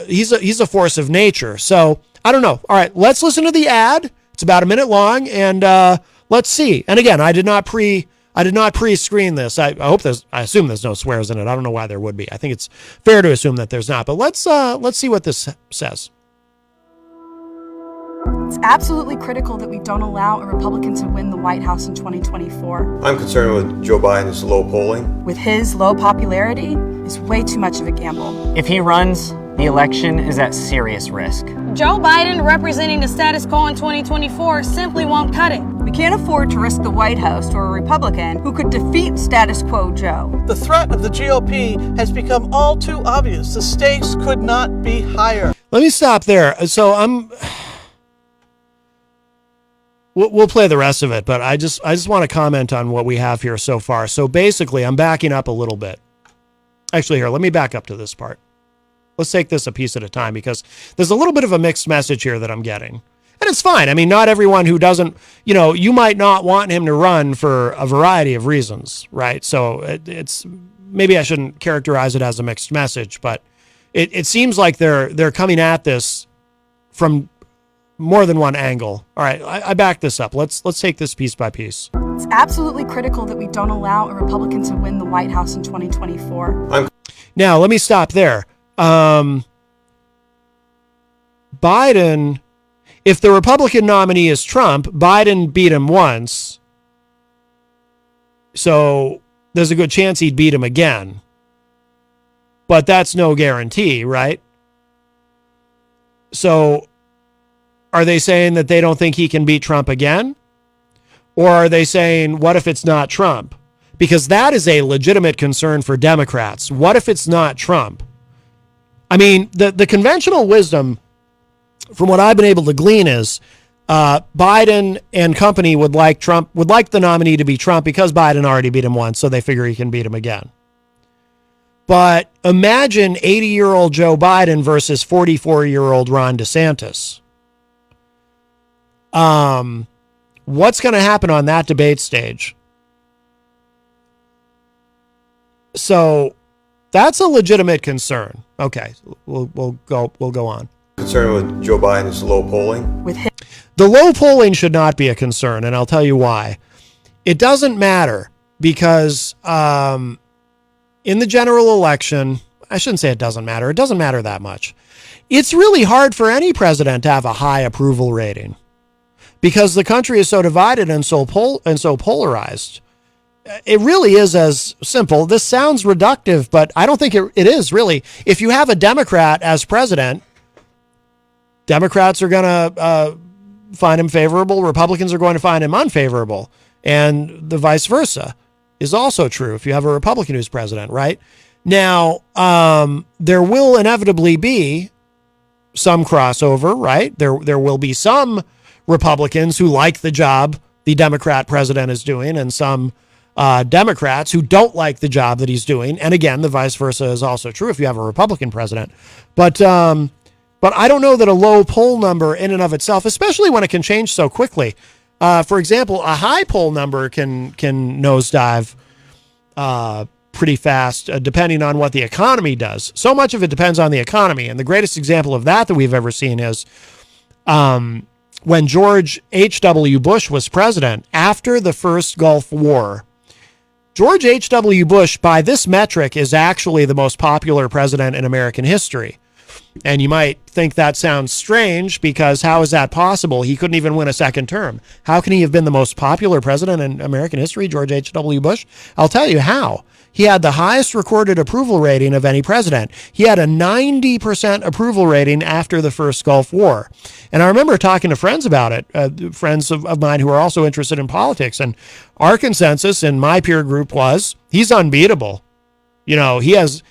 [SPEAKER 7] He's a force of nature. So I don't know. All right, let's listen to the ad. It's about a minute long, and let's see. And again, I did not pre-screen this. I assume there's no swears in it. I don't know why there would be. I think it's fair to assume that there's not. But let's see what this says.
[SPEAKER 17] It's absolutely critical that we don't allow a Republican to win the White House in 2024.
[SPEAKER 18] I'm concerned with Joe Biden's low polling.
[SPEAKER 17] With his low popularity, it's way too much of a gamble.
[SPEAKER 19] If he runs, the election is at serious risk.
[SPEAKER 20] Joe Biden representing the status quo in 2024 simply won't cut it.
[SPEAKER 21] We can't afford to risk the White House to a Republican who could defeat status quo Joe.
[SPEAKER 22] The threat of the GOP has become all too obvious. The stakes could not be higher.
[SPEAKER 7] Let me stop there. So we'll play the rest of it, but I just want to comment on what we have here so far. So basically, I'm backing up a little bit. Actually, here, let me back up to this part. Let's take this a piece at a time, because there's a little bit of a mixed message here that I'm getting. And it's fine. I mean, not everyone who doesn't, you might not want him to run for a variety of reasons, right? So it's maybe I shouldn't characterize it as a mixed message, but it seems like they're coming at this from more than one angle. All right, I back this up. Let's take this piece by piece.
[SPEAKER 17] It's absolutely critical that we don't allow a Republican to win the White House in 2024.
[SPEAKER 7] Now, let me stop there. Biden, if the Republican nominee is Trump, Biden beat him once. So there's a good chance he'd beat him again. But that's no guarantee, right? So are they saying that they don't think he can beat Trump again? Or are they saying, what if it's not Trump? Because that is a legitimate concern for Democrats. What if it's not Trump? I mean, the conventional wisdom, from what I've been able to glean, is Biden and company would like the nominee to be Trump because Biden already beat him once, so they figure he can beat him again. But imagine 80-year-old Joe Biden versus 44-year-old Ron DeSantis. What's going to happen on that debate stage? So that's a legitimate concern. Okay, we'll go on.
[SPEAKER 18] Concerned with Joe Biden's low polling?
[SPEAKER 7] The low polling should not be a concern, and I'll tell you why. It doesn't matter because in the general election, I shouldn't say it doesn't matter. It doesn't matter that much. It's really hard for any president to have a high approval rating because the country is so divided and so polarized. It really is as simple. This sounds reductive, but I don't think it is really. If you have a Democrat as president, Democrats are going to find him favorable, Republicans are going to find him unfavorable. And the vice versa is also true if you have a Republican who's president, right? Now, there will inevitably be some crossover, right? There will be some Republicans who like the job the Democrat president is doing, and some Democrats who don't like the job that he's doing. And again, the vice versa is also true if you have a Republican president. But I don't know that a low poll number in and of itself, especially when it can change so quickly. For example, a high poll number can nosedive pretty fast, depending on what the economy does. So much of it depends on the economy. And the greatest example of that we've ever seen is when George H.W. Bush was president after the first Gulf War. George H.W. Bush, by this metric, is actually the most popular president in American history. And you might think that sounds strange, because how is that possible? He couldn't even win a second term. How can he have been the most popular president in American history, George H.W. Bush? I'll tell you how. He had the highest recorded approval rating of any president. He had a 90% approval rating after the first Gulf War. And I remember talking to friends about it, friends of mine who are also interested in politics. And our consensus in my peer group was, he's unbeatable. You know, he has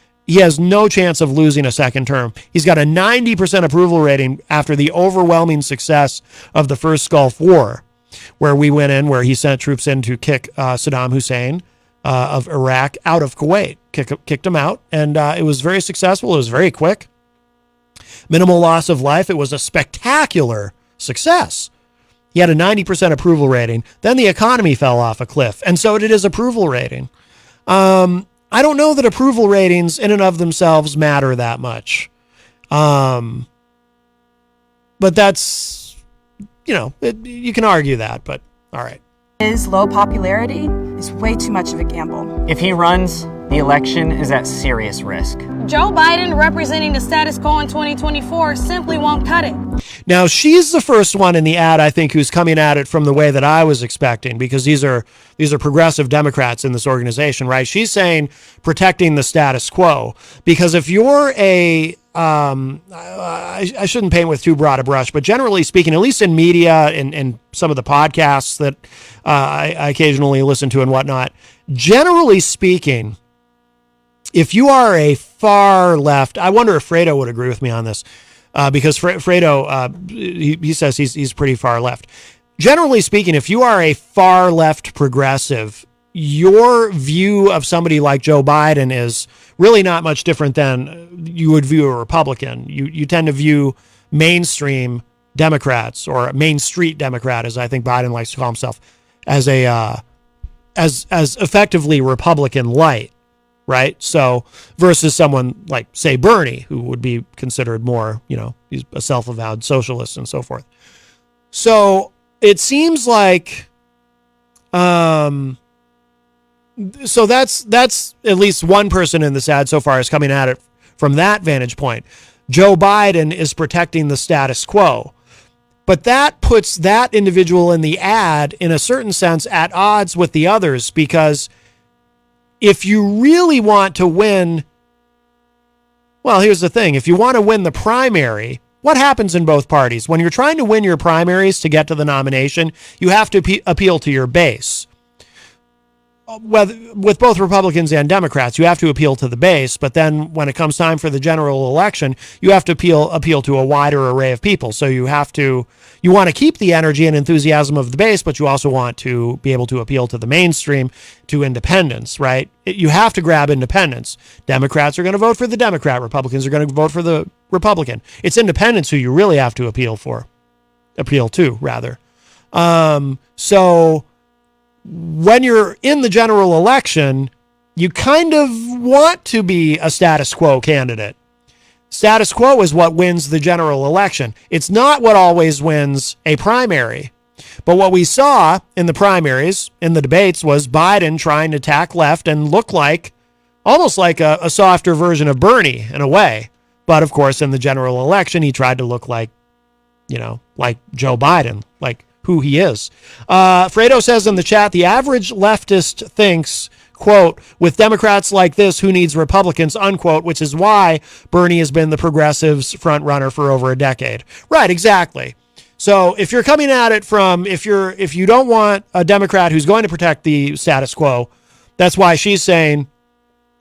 [SPEAKER 7] no chance of losing a second term. He's got a 90% approval rating after the overwhelming success of the first Gulf War, where we went in, where he sent troops in to kick Saddam Hussein of Iraq out of Kuwait, kicked him out. And it was very successful. It was very quick. Minimal loss of life. It was a spectacular success. He had a 90% approval rating. Then the economy fell off a cliff, and so did his approval rating. I don't know that approval ratings in and of themselves matter that much. But that's, you can argue that, but all right.
[SPEAKER 17] His low popularity is way too much of a gamble.
[SPEAKER 19] If he runs, the election is at serious risk.
[SPEAKER 20] Joe Biden, representing the status quo in 2024, simply won't cut it.
[SPEAKER 7] Now, she's the first one in the ad, I think, who's coming at it from the way that I was expecting, because these are progressive Democrats in this organization, right? She's saying protecting the status quo, because if you're I shouldn't paint with too broad a brush, but generally speaking, at least in media and some of the podcasts that I occasionally listen to and whatnot, generally speaking, if you are a far left, I wonder if Fredo would agree with me on this, because Fredo, he says he's pretty far left. Generally speaking, if you are a far left progressive, your view of somebody like Joe Biden is really not much different than you would view a Republican. You tend to view mainstream Democrats, or Main Street Democrat, as I think Biden likes to call himself, as as effectively Republican light, right? So versus someone like, say, Bernie, who would be considered more, he's a self-avowed socialist and so forth. So it seems like, so that's at least one person in this ad so far is coming at it from that vantage point. Joe Biden is protecting the status quo. But that puts that individual in the ad, in a certain sense, at odds with the others, because if you really want to win, well, here's the thing. If you want to win the primary, what happens in both parties? When you're trying to win your primaries to get to the nomination, you have to appeal to your base. With both Republicans and Democrats, you have to appeal to the base, but then when it comes time for the general election, you have to appeal to a wider array of people. So you want to keep the energy and enthusiasm of the base, but you also want to be able to appeal to the mainstream, to independents, right? You have to grab independents. Democrats are going to vote for the Democrat. Republicans are going to vote for the Republican. It's independents who you really have to appeal to. So when you're in the general election, you kind of want to be a status quo candidate. Status quo is what wins the general election. It's not what always wins a primary. But what we saw in the primaries, in the debates, was Biden trying to tack left and look like, almost like a softer version of Bernie in a way. But of course, in the general election, he tried to look like, like Joe Biden, like who he is. Fredo says in the chat, the average leftist thinks, quote, with Democrats like this, who needs Republicans, unquote, which is why Bernie has been the progressives front runner for over a decade. Right, exactly. So if you're coming at it from, if you don't want a Democrat who's going to protect the status quo, that's why she's saying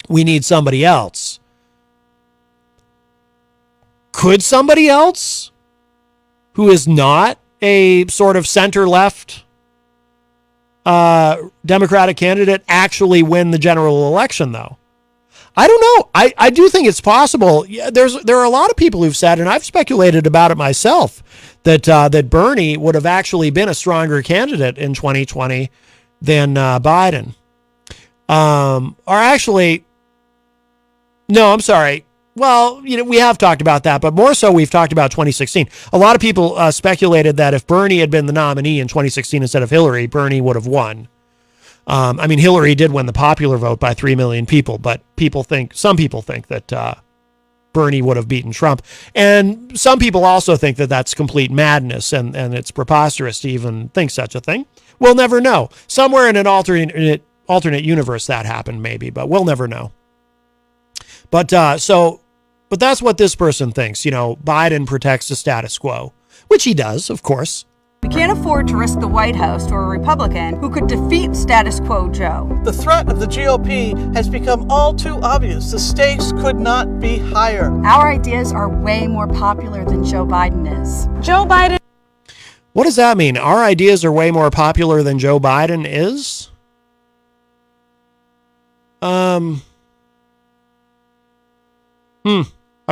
[SPEAKER 7] we need somebody else. Could somebody else who is not a sort of center-left Democratic candidate actually win the general election, though? I don't know. I do think it's possible. Yeah, there are a lot of people who've said, and I've speculated about it myself, that Bernie would have actually been a stronger candidate in 2020 than Biden. Or actually, no, I'm sorry. Well, we have talked about that, but more so we've talked about 2016. A lot of people speculated that if Bernie had been the nominee in 2016 instead of Hillary, Bernie would have won. Hillary did win the popular vote by 3 million people, but some people think that Bernie would have beaten Trump. And some people also think that that's complete madness and it's preposterous to even think such a thing. We'll never know. Somewhere in an alternate universe that happened maybe, but we'll never know. But that's what this person thinks. Biden protects the status quo, which he does, of course.
[SPEAKER 21] We can't afford to risk the White House to a Republican who could defeat status quo Joe.
[SPEAKER 22] The threat of the GOP has become all too obvious. The stakes could not be higher.
[SPEAKER 17] Our ideas are way more popular than Joe Biden is.
[SPEAKER 20] Joe Biden.
[SPEAKER 7] What does that mean? Our ideas are way more popular than Joe Biden is? I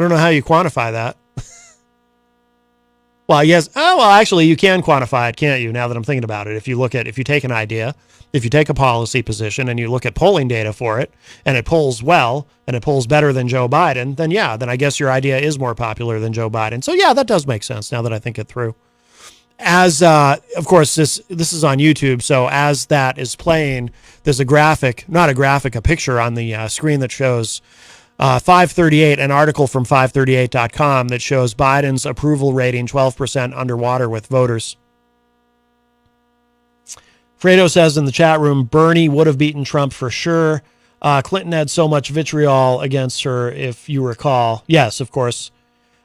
[SPEAKER 7] don't know how you quantify that. Well, yes. Oh, well, actually, you can quantify it, can't you? Now that I'm thinking about it, if you take an idea, if you take a policy position and you look at polling data for it, and it polls well, and it polls better than Joe Biden, then I guess your idea is more popular than Joe Biden. So yeah, that does make sense now that I think it through. As, of course, this is on YouTube, so as that is playing, there's a picture on the screen that shows 538, an article from 538.com that shows Biden's approval rating 12% underwater with voters. Fredo says in the chat room, Bernie would have beaten Trump for sure. Clinton had so much vitriol against her, if you recall. Yes, of course.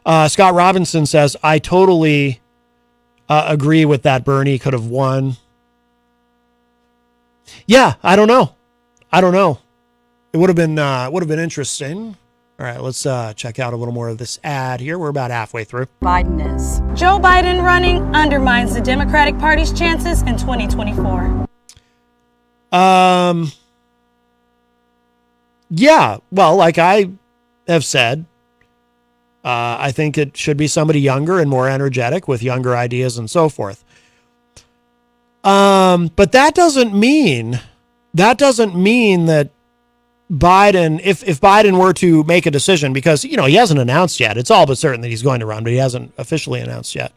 [SPEAKER 7] Scott Robinson says, I totally agree with that. Bernie could have won. Yeah, I don't know. It would have been interesting. All right, let's check out a little more of this ad here. We're about halfway through.
[SPEAKER 21] Biden is.
[SPEAKER 20] Joe Biden running undermines the Democratic Party's chances in 2024.
[SPEAKER 7] Yeah, well, like I have said, I think it should be somebody younger and more energetic with younger ideas and so forth. But that doesn't mean that Biden, if Biden were to make a decision, because, he hasn't announced yet. It's all but certain that he's going to run, but he hasn't officially announced yet.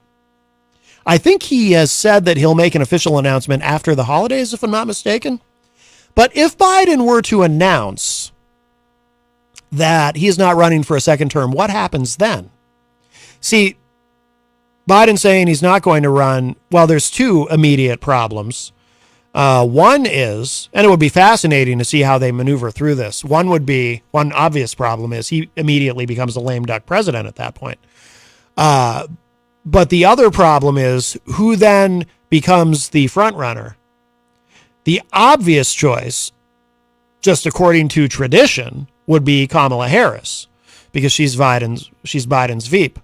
[SPEAKER 7] I think he has said that he'll make an official announcement after the holidays, if I'm not mistaken. But if Biden were to announce that he's not running for a second term, what happens then? See, Biden saying he's not going to run, well, there's two immediate problems. One is, and it would be fascinating to see how they maneuver through this. One obvious problem is he immediately becomes a lame duck president at that point. But the other problem is who then becomes the front runner. The obvious choice, just according to tradition, would be Kamala Harris, because she's Biden's Veep.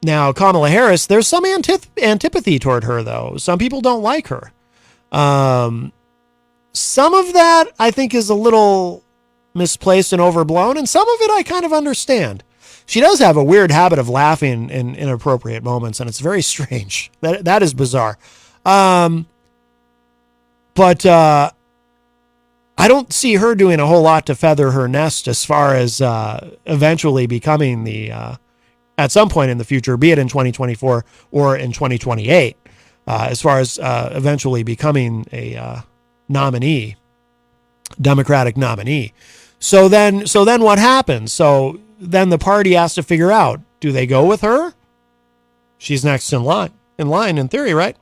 [SPEAKER 7] Now, Kamala Harris, there's some antipathy toward her, though. Some people don't like her. Some of that I think is a little misplaced and overblown, and some of it I kind of understand. She does have a weird habit of laughing in inappropriate moments, and it's very strange. That is bizarre. But I don't see her doing a whole lot to feather her nest as far as eventually becoming at some point in the future, be it in 2024 or in 2028. As far as eventually becoming a nominee, Democratic nominee. So then what happens? So then the party has to figure out, do they go with her? She's next in line in theory, right?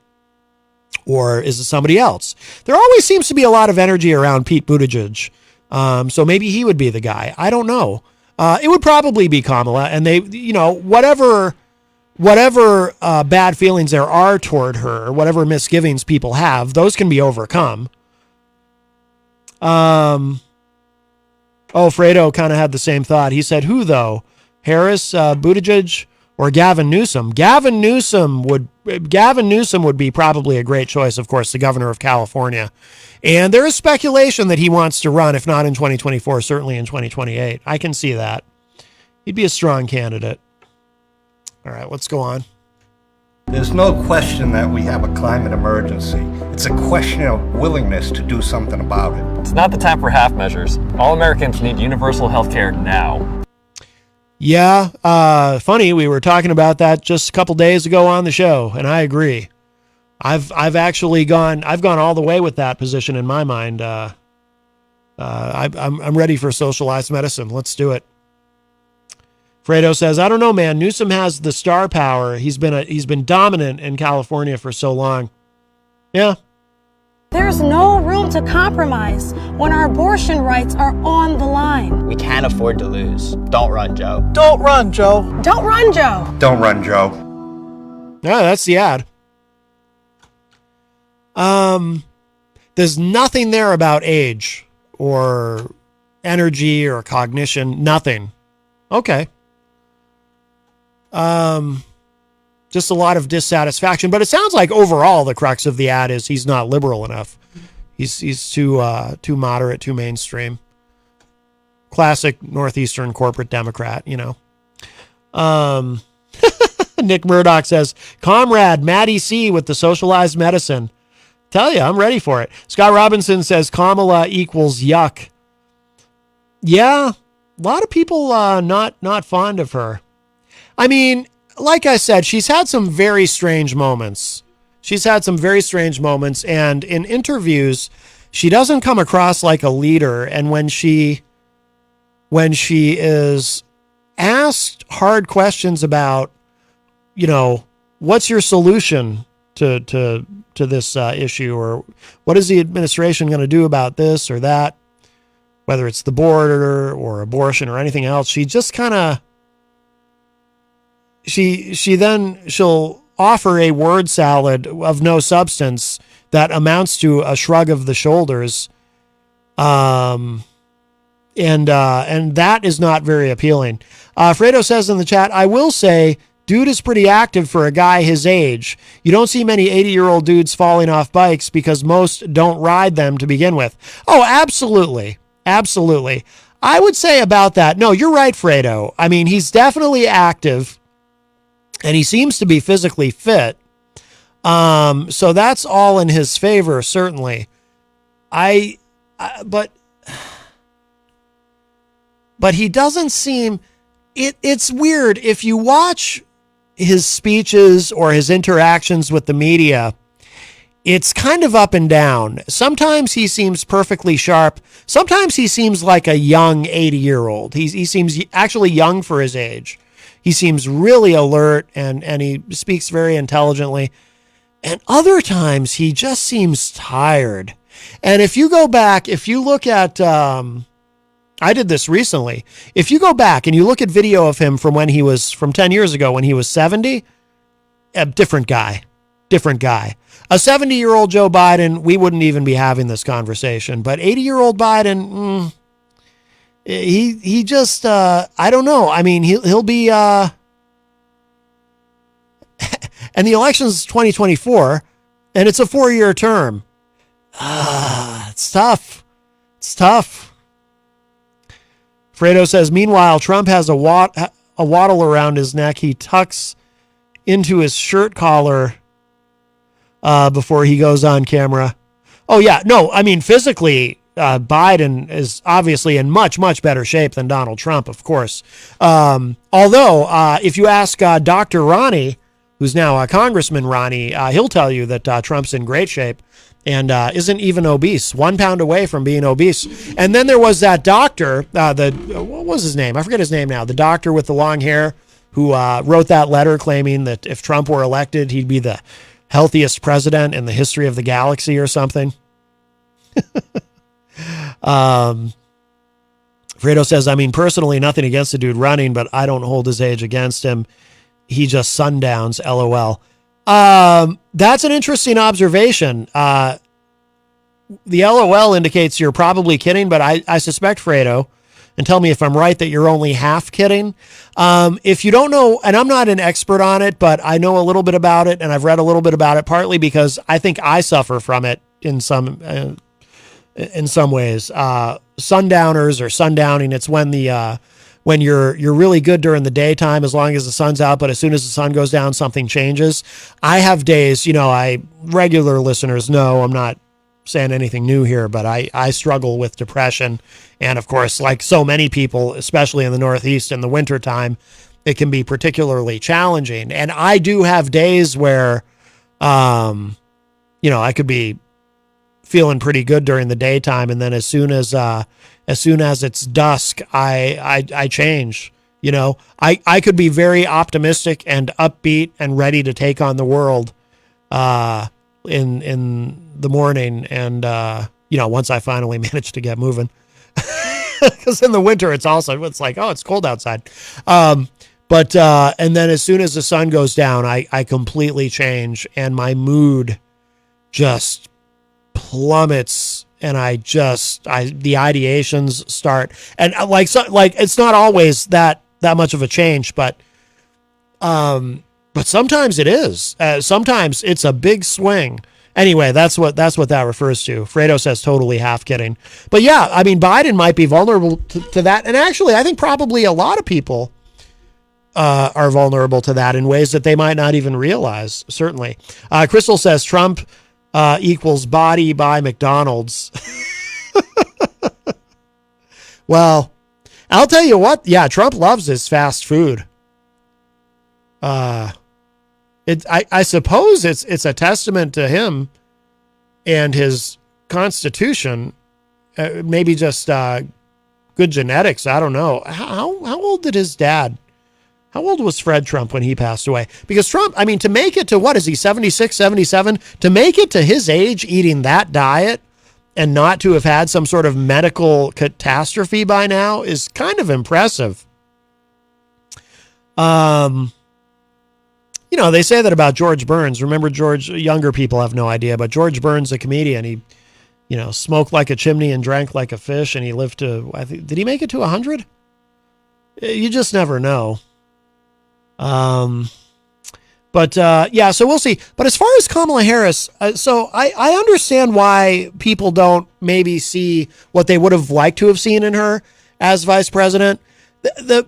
[SPEAKER 7] Or is it somebody else? There always seems to be a lot of energy around Pete Buttigieg. So maybe he would be the guy. I don't know. It would probably be Kamala, and they, whatever whatever bad feelings there are toward her, whatever misgivings people have, those can be overcome. Fredo kind of had the same thought. He said, who though? Harris, Buttigieg, or Gavin Newsom? Gavin Newsom would be probably a great choice, of course, the governor of California. And there is speculation that he wants to run, if not in 2024, certainly in 2028. I can see that. He'd be a strong candidate. All right, let's go on.
[SPEAKER 1] There's no question that we have a climate emergency. It's a question of willingness to do something about it.
[SPEAKER 3] It's not the time for half measures. All Americans need universal health care now.
[SPEAKER 7] Yeah, funny, we were talking about that just a couple days ago on the show, and I agree. I've gone all the way with that position in my mind. I'm ready for socialized medicine. Let's do it. Fredo says, I don't know, man. Newsom has the star power. He's been dominant in California for so long. Yeah.
[SPEAKER 20] There's no room to compromise when our abortion rights are on the line.
[SPEAKER 19] We can't afford to lose. Don't run, Joe.
[SPEAKER 22] Don't run, Joe.
[SPEAKER 20] Don't run, Joe.
[SPEAKER 1] Don't run, Joe.
[SPEAKER 7] Yeah, that's the ad. There's nothing there about age or energy or cognition. Nothing. Okay. Just a lot of dissatisfaction, but it sounds like overall the crux of the ad is he's not liberal enough. He's too moderate, too mainstream. Classic Northeastern corporate Democrat, you know. Nick Murdoch says, Comrade Maddie C with the socialized medicine. Tell you, I'm ready for it. Scott Robinson says Kamala equals yuck. Yeah, a lot of people not fond of her. I mean, like I said, she's had some very strange moments. And in interviews, she doesn't come across like a leader. And when she is asked hard questions about, you know, what's your solution to this issue, or what is the administration going to do about this or that, whether it's the border or abortion or anything else, she just kind of, she'll offer a word salad of no substance that amounts to a shrug of the shoulders. And that is not very appealing. Fredo says in the chat, I will say, dude is pretty active for a guy his age. You don't see many 80-year-old dudes falling off bikes because most don't ride them to begin with. Oh, absolutely. Absolutely. I would say about that, no, you're right, Fredo. I mean, he's definitely active and he seems to be physically fit. So that's all in his favor, certainly. But he doesn't seem, it's weird. If you watch his speeches or his interactions with the media, it's kind of up and down. Sometimes he seems perfectly sharp. Sometimes he seems like a young 80-year-old. He seems actually young for his age. He seems really alert and he speaks very intelligently. And other times he just seems tired. And if you go back, if you look at, I did this recently. If you go back and you look at video of him from 10 years ago when he was 70, a different guy. A 70-year-old Joe Biden, we wouldn't even be having this conversation. But 80-year-old Biden, he just, I don't know. I mean, he'll be, and the election's 2024, and it's a 4-year term. It's tough. Fredo says, meanwhile, Trump has a waddle around his neck. He tucks into his shirt collar before he goes on camera. Oh, yeah. No, I mean, physically, Biden is obviously in much, much better shape than Donald Trump, of course. Although, if you ask Dr. Ronnie, who's now Congressman Ronnie, he'll tell you that Trump's in great shape and isn't even obese, 1 pound away from being obese. And then there was that doctor, what was his name? I forget his name now. The doctor with the long hair who wrote that letter claiming that if Trump were elected, he'd be the healthiest president in the history of the galaxy or something. Fredo says, I mean, personally, nothing against the dude running, but I don't hold his age against him. he just sundowns, LOL. That's an interesting observation. The LOL indicates you're probably kidding, but I suspect, Fredo, and tell me if I'm right, that you're only half kidding. If you don't know, and I'm not an expert on it, but I know a little bit about it, and I've read a little bit about it, partly because I think I suffer from it in some ways. Sundowners or sundowning, it's when you're really good during the daytime as long as the sun's out, but as soon as the sun goes down, something changes. I have days, regular listeners know I'm not saying anything new here, but I struggle with depression. And of course, like so many people, especially in the Northeast in the wintertime, it can be particularly challenging. And I do have days where, I could be feeling pretty good during the daytime. And then as soon as it's dusk, I change. I could be very optimistic and upbeat and ready to take on the world in the morning, and once I finally manage to get moving, because in the winter it's like, oh, it's cold outside. But and then as soon as the sun goes down, I completely change, and my mood just plummets. And the ideations start, and it's not always that much of a change, but sometimes it is. Sometimes it's a big swing. Anyway, that's what that refers to. Fredo says totally half kidding, but yeah, I mean, Biden might be vulnerable to that, and actually, I think probably a lot of people are vulnerable to that in ways that they might not even realize. Certainly, Crystal says Trump equals body by McDonald's. Well, I'll tell you what. Yeah, Trump loves his fast food. I suppose it's a testament to him and his constitution. Maybe just good genetics. I don't know. How old did his dad? How old was Fred Trump when he passed away? Because Trump, I mean, to make it to, what is he, 76, 77? To make it to his age eating that diet and not to have had some sort of medical catastrophe by now is kind of impressive. They say that about George Burns. Remember George? Younger people have no idea, but George Burns, a comedian, he, smoked like a chimney and drank like a fish, and he lived to, did he make it to 100? You just never know. So we'll see. But as far as Kamala Harris, so I understand why people don't maybe see what they would have liked to have seen in her as vice president.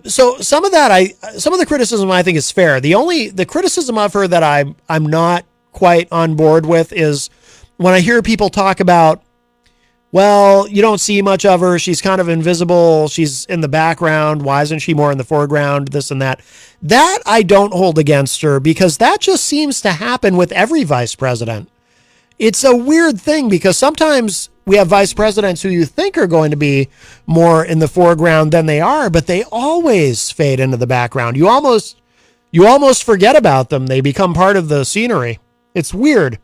[SPEAKER 7] So some of the criticism I think is fair. The criticism of her that I'm not quite on board with is when I hear people talk about, well, you don't see much of her. She's kind of invisible. She's in the background. Why isn't she more in the foreground? This and that. That I don't hold against her, because that just seems to happen with every vice president. It's a weird thing, because sometimes we have vice presidents who you think are going to be more in the foreground than they are, but they always fade into the background. You almost forget about them. They become part of the scenery. It's weird.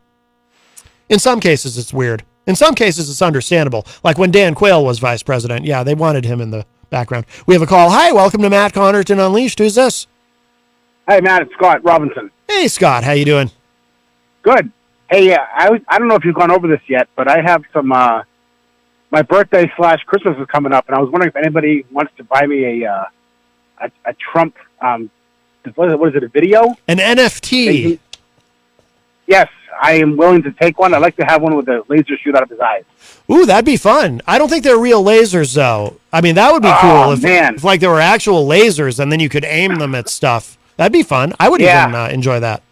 [SPEAKER 7] In some cases, it's weird. In some cases, it's understandable. Like when Dan Quayle was vice president. Yeah, they wanted him in the background. We have a call. Hi, welcome to Matt Connerton Unleashed. Who's this?
[SPEAKER 4] Hey, Matt, it's Scott Robinson.
[SPEAKER 7] Hey, Scott. How you doing?
[SPEAKER 4] Good. Hey, I don't know if you've gone over this yet, but I have some, my birthday / Christmas is coming up, and I was wondering if anybody wants to buy me a Trump, what is it, a video?
[SPEAKER 7] An NFT.
[SPEAKER 4] Yes, I am willing to take one. I'd like to have one with a laser shoot out of his eyes.
[SPEAKER 7] Ooh, that'd be fun. I don't think they're real lasers, though. I mean, that would be cool if like there were actual lasers and then you could aim them at stuff. That'd be fun. I would even enjoy that.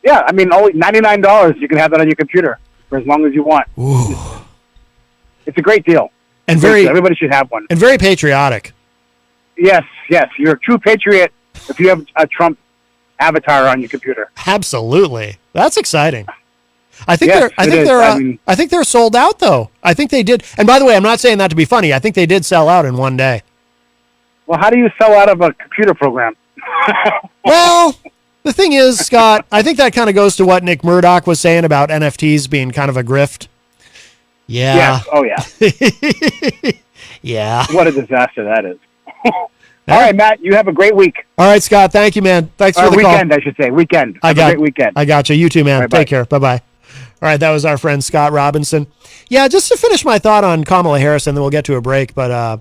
[SPEAKER 4] Yeah, I mean, only $99. You can have that on your computer for as long as you want.
[SPEAKER 7] Ooh.
[SPEAKER 4] It's a great deal.
[SPEAKER 7] And
[SPEAKER 4] everybody should have one.
[SPEAKER 7] And very patriotic.
[SPEAKER 4] Yes. You're a true patriot if you have a Trump avatar on your computer.
[SPEAKER 7] Absolutely. That's exciting. I think they're sold out, though. I think they did. And by the way, I'm not saying that to be funny. I think they did sell out in one day.
[SPEAKER 4] Well, how do you sell out of a computer program?
[SPEAKER 7] Well, the thing is, Scott, I think that kind of goes to what Nick Murdoch was saying about NFTs being kind of a grift. Yeah.
[SPEAKER 4] Yes. Oh, yeah.
[SPEAKER 7] Yeah.
[SPEAKER 4] What a disaster that is. All right, Matt, you have a great week.
[SPEAKER 7] All right, Scott. Thank you, man. Thanks for the
[SPEAKER 4] weekend,
[SPEAKER 7] call.
[SPEAKER 4] I should say. Weekend. Have a great weekend.
[SPEAKER 7] I got you. You too, man.
[SPEAKER 4] Right,
[SPEAKER 7] Take care. Bye-bye. All right, that was our friend Scott Robinson. Yeah, just to finish my thought on Kamala Harris, and then we'll get to a break. But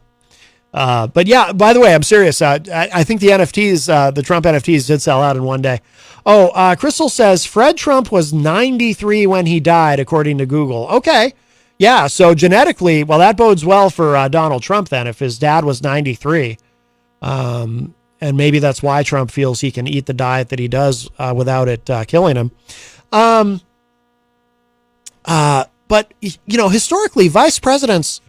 [SPEAKER 7] yeah, by the way, I'm serious. I think the NFTs, the Trump NFTs did sell out in one day. Oh, Crystal says Fred Trump was 93 when he died, according to Google. Okay. Yeah, so genetically, well, that bodes well for Donald Trump then, if his dad was 93. And maybe that's why Trump feels he can eat the diet that he does without it killing him. But, you know, historically, vice presidents,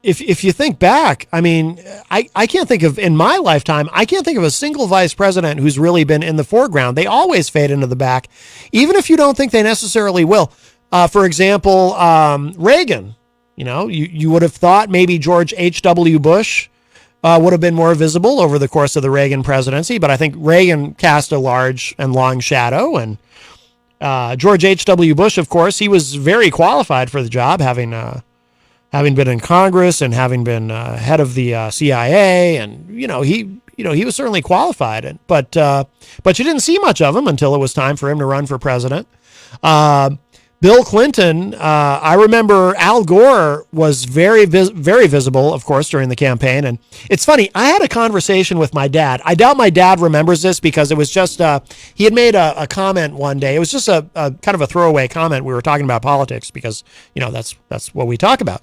[SPEAKER 7] if you think back, I mean, I can't think of, in my lifetime, I can't think of a single vice president who's really been in the foreground. They always fade into the back, even if you don't think they necessarily will. For example, Reagan, you know, you would have thought maybe George H.W. Bush would have been more visible over the course of the Reagan presidency, but I think Reagan cast a large and long shadow. And George H.W. Bush, of course, he was very qualified for the job, having been in Congress and having been head of the CIA, and he was certainly qualified. But you didn't see much of him until it was time for him to run for president. Bill Clinton, I remember Al Gore was very visible, of course, during the campaign. And it's funny, I had a conversation with my dad. I doubt my dad remembers this because it was just, he had made a comment one day. It was just a kind of a throwaway comment. We were talking about politics because, that's what we talk about.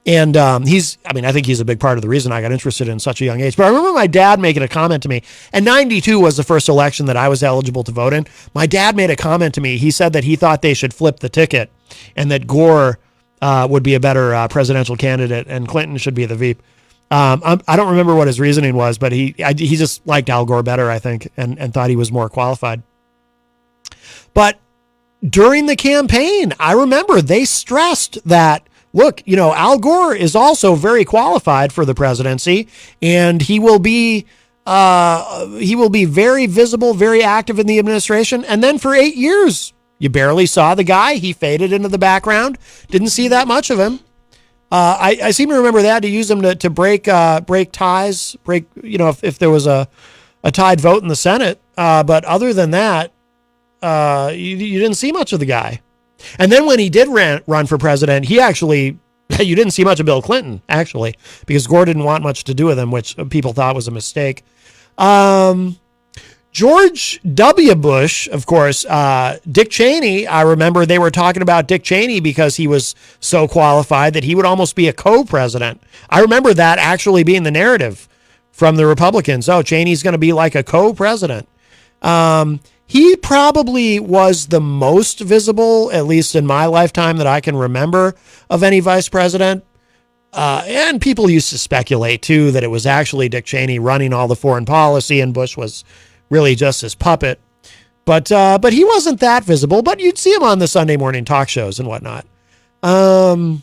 [SPEAKER 7] And I think he's a big part of the reason I got interested in such a young age. But I remember my dad making a comment to me, and 92 was the first election that I was eligible to vote in. My dad made a comment to me. He said that he thought they should flip the ticket and that Gore would be a better presidential candidate and Clinton should be the VP. I don't remember what his reasoning was, but he just liked Al Gore better, I think, and thought he was more qualified. But during the campaign, I remember they stressed that, look, Al Gore is also very qualified for the presidency, and he will be very visible, very active in the administration. And then for 8 years, you barely saw the guy. He faded into the background. Didn't see that much of him. I seem to remember they had to use him to break ties, if there was a tied vote in the Senate. But other than that, you didn't see much of the guy. And then when he did run for president, you didn't see much of Bill Clinton, actually, because Gore didn't want much to do with him, which people thought was a mistake. George W. Bush, of course, Dick Cheney, I remember they were talking about Dick Cheney because he was so qualified that he would almost be a co-president. I remember that actually being the narrative from the Republicans. Oh, Cheney's going to be like a co-president. He probably was the most visible, at least in my lifetime that I can remember, of any vice president. And people used to speculate, too, that it was actually Dick Cheney running all the foreign policy and Bush was really just his puppet. But he wasn't that visible, but you'd see him on the Sunday morning talk shows and whatnot. During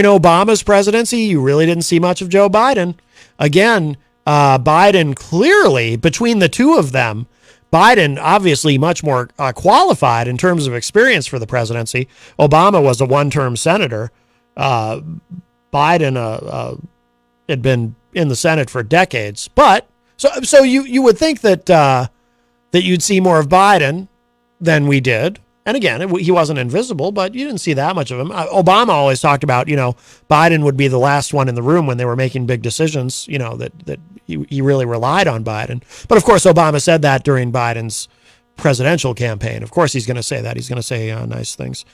[SPEAKER 7] Obama's presidency, you really didn't see much of Joe Biden. Again, Biden clearly, between the two of them, Biden obviously much more qualified in terms of experience for the presidency. Obama was a one-term senator. Biden had been in the Senate for decades. But so you would think that you'd see more of Biden than we did. And again, he wasn't invisible, but you didn't see that much of him. Obama always talked about, Biden would be the last one in the room when they were making big decisions, that he really relied on Biden. But of course, Obama said that during Biden's presidential campaign. Of course, he's going to say that. He's going to say nice things.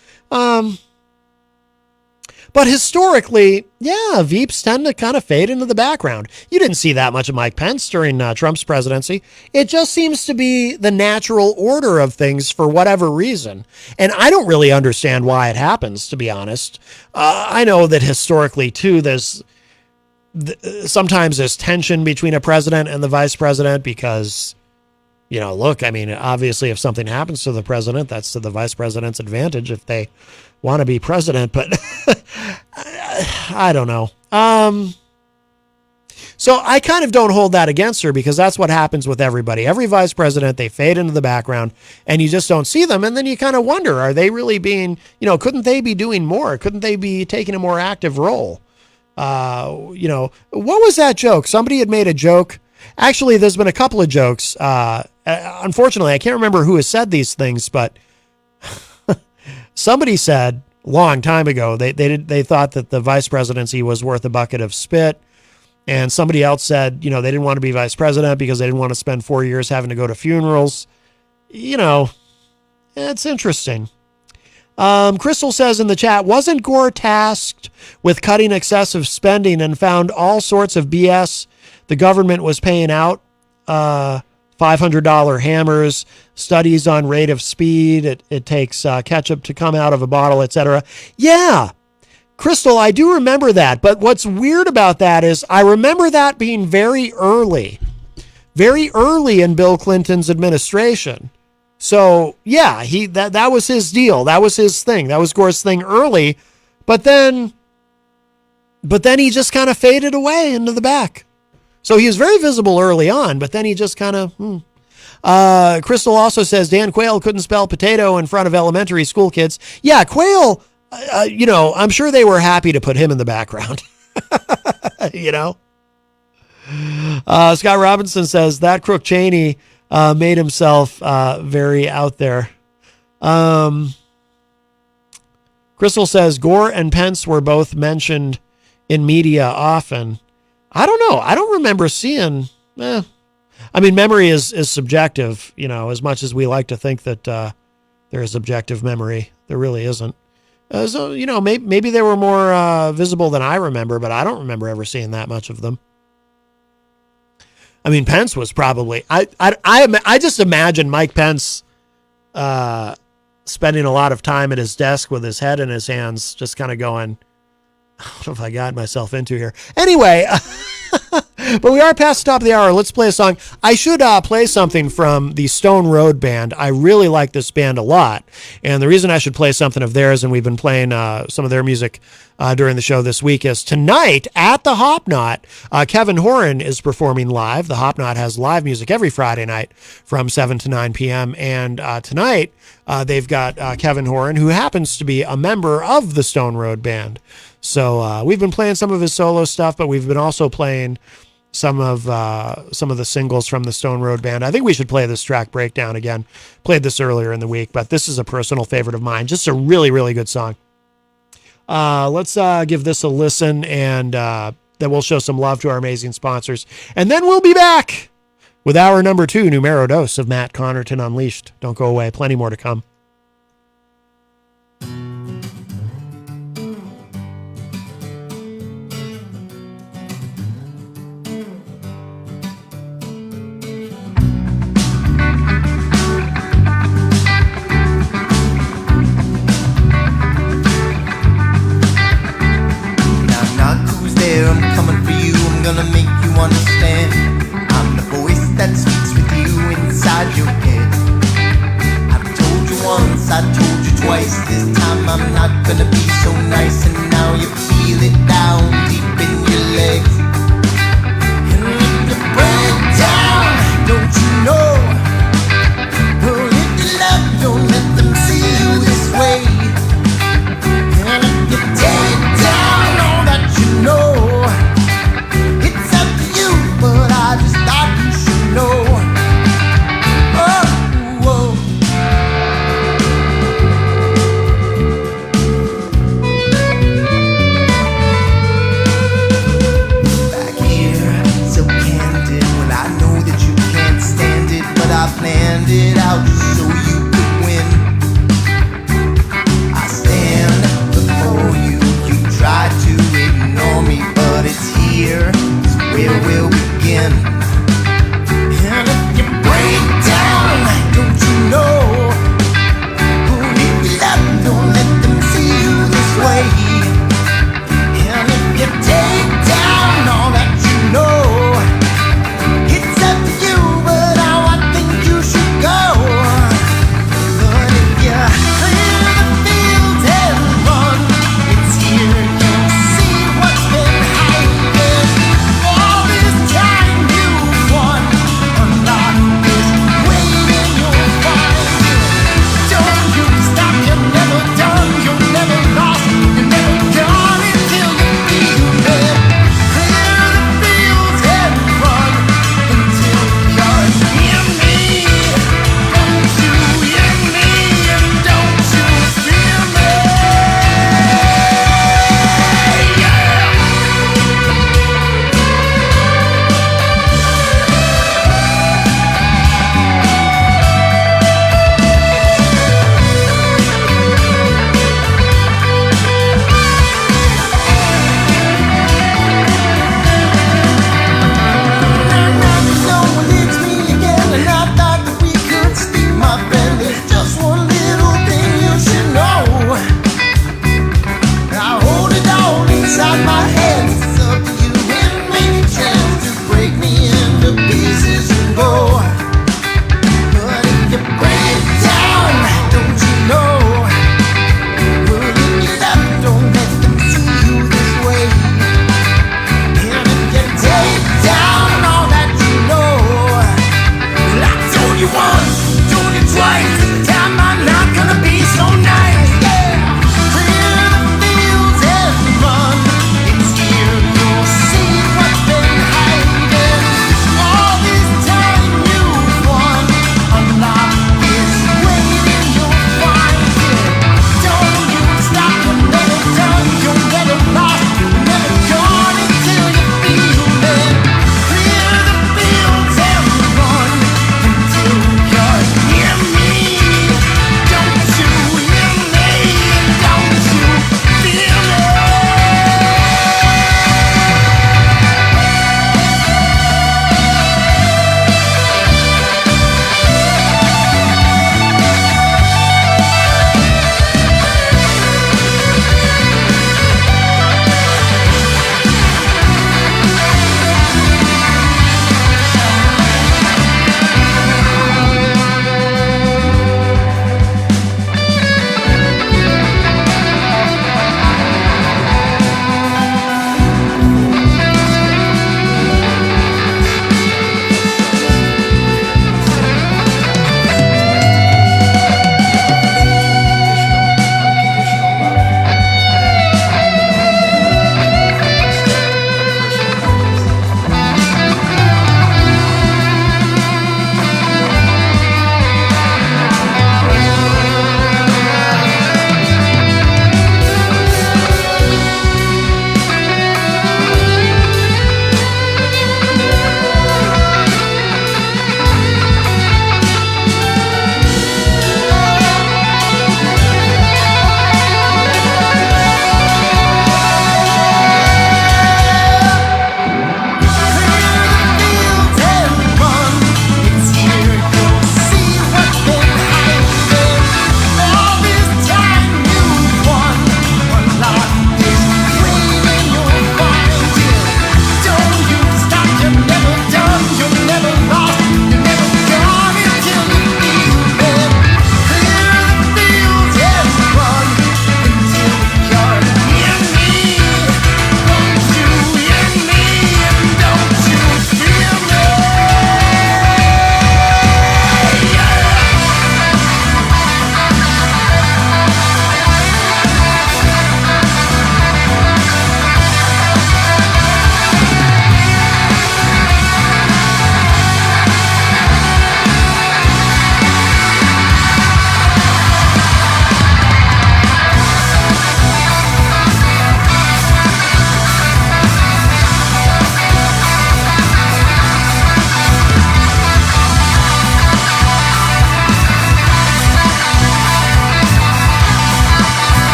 [SPEAKER 7] But historically, yeah, Veeps tend to kind of fade into the background. You didn't see that much of Mike Pence during Trump's presidency. It just seems to be the natural order of things for whatever reason. And I don't really understand why it happens, to be honest. I know that historically, too, sometimes there's tension between a president and the vice president because, look, I mean, obviously if something happens to the president, that's to the vice president's advantage if they want to be president, but I don't know. So I kind of don't hold that against her because that's what happens with everybody. Every vice president, they fade into the background and you just don't see them. And then you kind of wonder, are they really being, couldn't they be doing more? Couldn't they be taking a more active role? You know, what was that joke? Somebody had made a joke. Actually, there's been a couple of jokes. Unfortunately, I can't remember who has said these things, but somebody said a long time ago they thought that the vice presidency was worth a bucket of spit. And somebody else said, you know, they didn't want to be vice president because they didn't want to spend 4 years having to go to funerals. You know, it's interesting. Crystal says in the chat, wasn't Gore tasked with cutting excessive spending and found all sorts of BS the government was paying out? $500 hammers, studies on rate of speed. It takes ketchup to come out of a bottle, etc. Yeah. Crystal, I do remember that. But what's weird about that is I remember that being very early in Bill Clinton's administration. So yeah, that was his deal. That was his thing. That was Gore's thing early, but then he just kind of faded away into the back. So he was very visible early on, but then he just kind of. Crystal also says Dan Quayle couldn't spell potato in front of elementary school kids. Yeah, Quayle. You know, I'm sure they were happy to put him in the background. You know. Scott Robinson says that crook Cheney made himself very out there. Crystal says Gore and Pence were both mentioned in media often. I don't know. I don't remember seeing. I mean, memory is subjective. You know, as much as we like to think that there is objective memory, there really isn't. So you know, maybe they were more visible than I remember, but I don't remember ever seeing that much of them. I mean, Pence was probably. I just imagine Mike Pence spending a lot of time at his desk with his head in his hands, just kind of going, "What have I got myself into here?" Anyway, but we are past the top of the hour. Let's play a song. I should play something from the Stone Road Band. I really like this band a lot, and the reason I should play something of theirs, and we've been playing some of their music during the show this week, is tonight at the Hop Knot, Kevin Horan is performing live. The Hop Knot has live music every Friday night from 7 to 9 p.m., and tonight they've got Kevin Horan, who happens to be a member of the Stone Road Band. So we've been playing some of his solo stuff, but we've been also playing some of the singles from the Stone Road Band. I think we should play this track Breakdown again. Played this earlier in the week, but this is a personal favorite of mine. Just a really, really good song. Let's give this a listen, and then we'll show some love to our amazing sponsors. And then we'll be back with hour number 2, Numero Dos of Matt Connerton Unleashed. Don't go away. Plenty more to come.
[SPEAKER 11] I'm coming for you, I'm gonna make you understand. I'm the voice that speaks with you inside your head. I've told you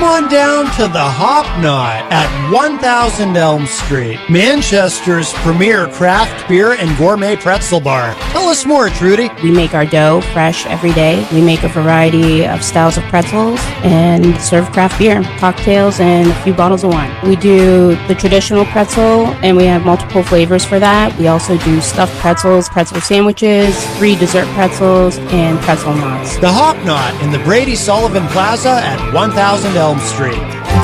[SPEAKER 7] on down to the Hop Knot at 1000 Elm Street, Manchester's premier craft beer and gourmet pretzel bar. Tell us more, Trudy.
[SPEAKER 8] We make our dough fresh every day. We make a variety of styles of pretzels and serve craft beer, cocktails, and a few bottles of wine. We do the traditional pretzel, and we have multiple flavors for that. We also do stuffed pretzels, pretzel sandwiches, free dessert pretzels, and pretzel knots.
[SPEAKER 7] The Hop Knot in the Brady Sullivan Plaza at 1000 Elm Street.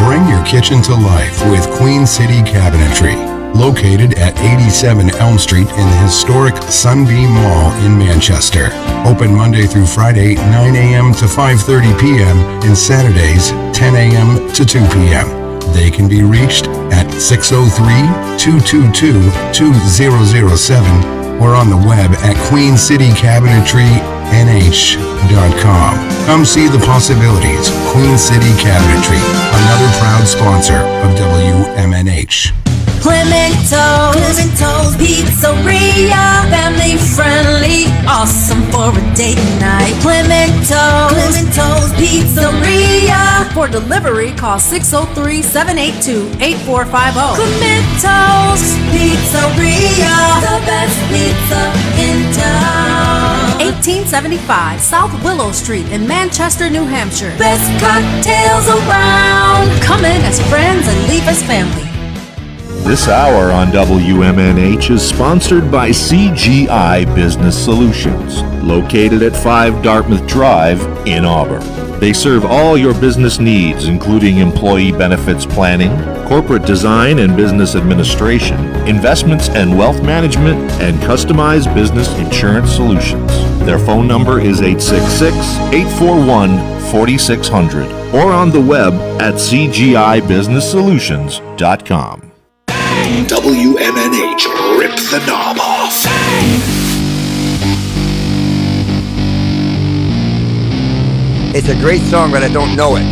[SPEAKER 5] Bring your kitchen to life with Queen City Cabinetry, located at 87 Elm Street in the historic Sunbeam Mall in Manchester. Open Monday through Friday, 9 a.m. to 5:30 p.m. and Saturdays, 10 a.m. to 2 p.m. They can be reached at 603-222-2007 or on the web at queencitycabinetrynh.com. Come see the possibilities. Queen City Cabinetry, another proud sponsor of WMNH.
[SPEAKER 9] Clemento's Pizzeria, family friendly, awesome for a date night. Clemento's Pizzeria. For delivery, call 603-782-8450. Clemento's Pizzeria, the best pizza in town. 1875 South Willow Street in Manchester, New Hampshire. Best cocktails around. Come in as friends and leave as family.
[SPEAKER 6] This hour on WMNH is sponsored by CGI Business Solutions, located at 5 Dartmouth Drive in Auburn. They serve all your business needs, including employee benefits planning, corporate design and business administration, investments and wealth management, and customized business insurance solutions. Their phone number is 866-841-4600 or on the web at cgibusinesssolutions.com.
[SPEAKER 2] WMNH, rip the knob off.
[SPEAKER 23] It's a great song, but I don't know it.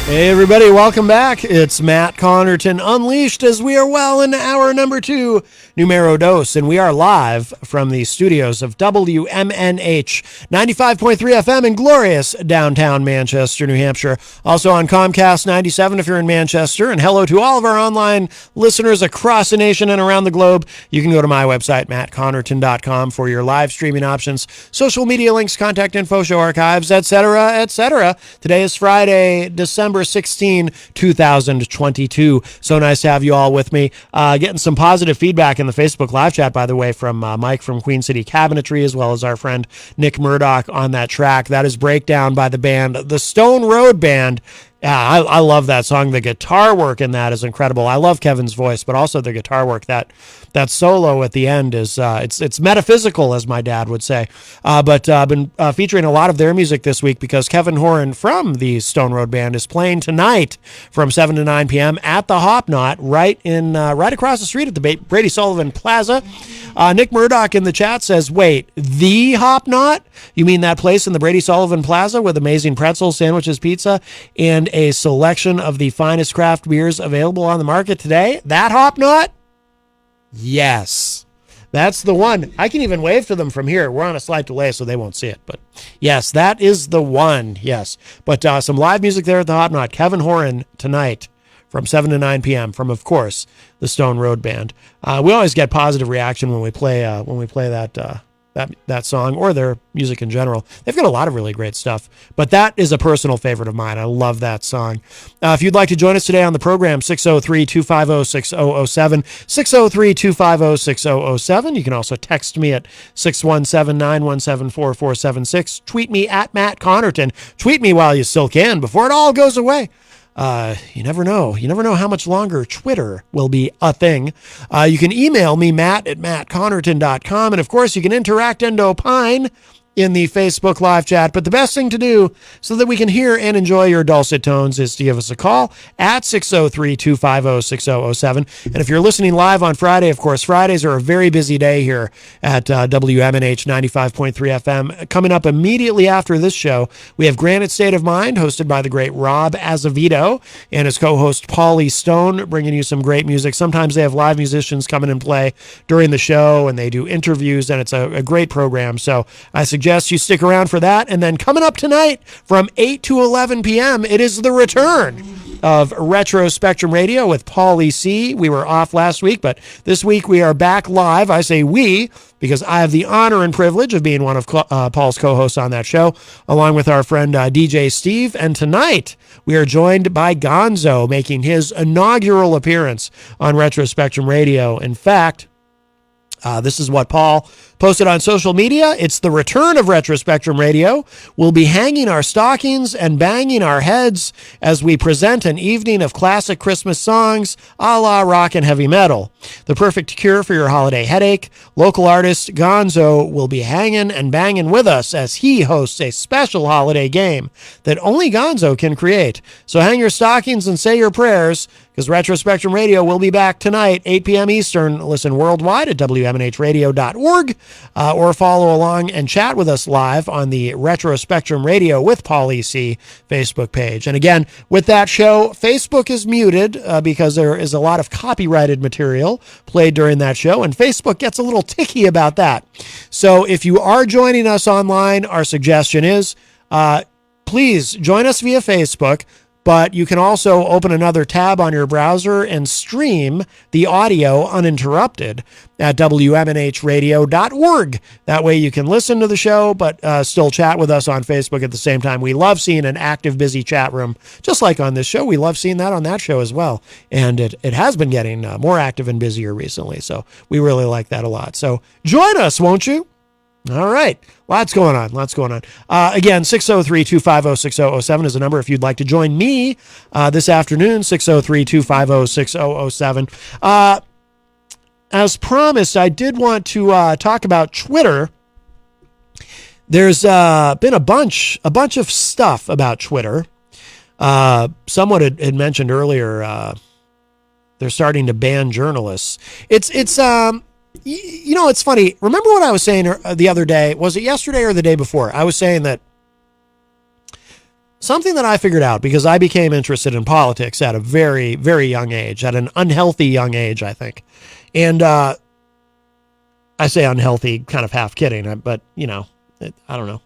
[SPEAKER 7] Hey everybody, welcome back. It's Matt Connerton Unleashed as we are well in hour number 2, numero dos, and we are live from the studios of WMNH 95.3 FM in glorious downtown Manchester, New Hampshire. Also on Comcast 97 if you're in Manchester, and hello to all of our online listeners across the nation and around the globe. You can go to my website, mattconnerton.com, for your live streaming options, social media links, contact info, show archives, etc., etc. Today is Friday, December 16, 2022. So nice to have you all with me. Getting some positive feedback in the Facebook live chat, by the way, from Mike from Queen City Cabinetry, as well as our friend Nick Murdoch on that track. That is Breakdown by the band The Stone Road Band. Yeah, I love that song. The guitar work in that is incredible. I love Kevin's voice, but also the guitar work. That solo at the end is it's metaphysical, as my dad would say. But I've been featuring a lot of their music this week because Kevin Horan from the Stone Road Band is playing tonight from 7 to 9 p.m. at the Hop Knot right across the street at the Brady Sullivan Plaza. Nick Murdoch in the chat says, "Wait, the Hop Knot? You mean that place in the Brady Sullivan Plaza with amazing pretzels, sandwiches, pizza, and a selection of the finest craft beers available on the market today? That Hop Knot?" Yes, that's the one. I can even wave to them from here. We're on a slight delay, so they won't see it. But yes, that is the one. Yes. But some live music there at the Hop Knot. Kevin Horan tonight from 7 to 9 p.m. from, of course, the Stone Road Band. We always get positive reaction when we play that song or their music in general. They've got a lot of really great stuff, but that is a personal favorite of mine. I love that song. If you'd like to join us today on the program, 603-250-6007, 603-250-6007. You can also text me at 617-917-4476. Tweet me at Matt Connerton. Tweet me while you still can before it all goes away. You never know. You never know how much longer Twitter will be a thing. You can email me, Matt at mattconnerton.com. And of course, you can interact and opine in the Facebook live chat. But the best thing to do so that we can hear and enjoy your dulcet tones is to give us a call at 603-250-6007. And if you're listening live on Friday, of course, Fridays are a very busy day here at WMNH 95.3 FM. Coming up immediately after this show, we have Granite State of Mind, hosted by the great Rob Azevedo and his co-host Paulie Stone, bringing you some great music. Sometimes they have live musicians come in and play during the show, and they do interviews, and it's a great program. So I suggest you stick around for that. And then coming up tonight from 8 to 11 p.m., it is the return of Retro Spectrum Radio with Paulie C. We were off last week, but this week we are back live. I say we because I have the honor and privilege of being one of Paul's co-hosts on that show, along with our friend DJ Steve. And tonight we are joined by Gonzo, making his inaugural appearance on Retro Spectrum Radio. In fact, this is what Paul posted on social media. It's the return of Retro Spectrum Radio. We'll be hanging our stockings and banging our heads as we present an evening of classic Christmas songs a la rock and heavy metal. The perfect cure for your holiday headache. Local artist Gonzo will be hanging and banging with us as he hosts a special holiday game that only Gonzo can create. So hang your stockings and say your prayers, because Retro Spectrum Radio will be back tonight, 8 p.m. Eastern. Listen worldwide at WMNHradio.org. Or follow along and chat with us live on the Retro Spectrum Radio with Paulie C Facebook page. And again, with that show, Facebook is muted because there is a lot of copyrighted material played during that show, and Facebook gets a little ticky about that. So if you are joining us online, our suggestion is please join us via Facebook. But you can also open another tab on your browser and stream the audio uninterrupted at WMNHradio.org. That way you can listen to the show, but still chat with us on Facebook at the same time. We love seeing an active, busy chat room, just like on this show. We love seeing that on that show as well. And it has been getting more active and busier recently, so we really like that a lot. So join us, won't you? All right. Lots going on. Again, 603-250-6007 is the number if you'd like to join me this afternoon, 603-250-6007. As promised, I did want to talk about Twitter. There's been a bunch of stuff about Twitter. Someone had mentioned earlier they're starting to ban journalists. It's funny. Remember what I was saying the other day? Was it yesterday or the day before? I was saying that something that I figured out because I became interested in politics at a very, very young age, at an unhealthy young age, I think. And I say unhealthy, kind of half kidding, but, I don't know.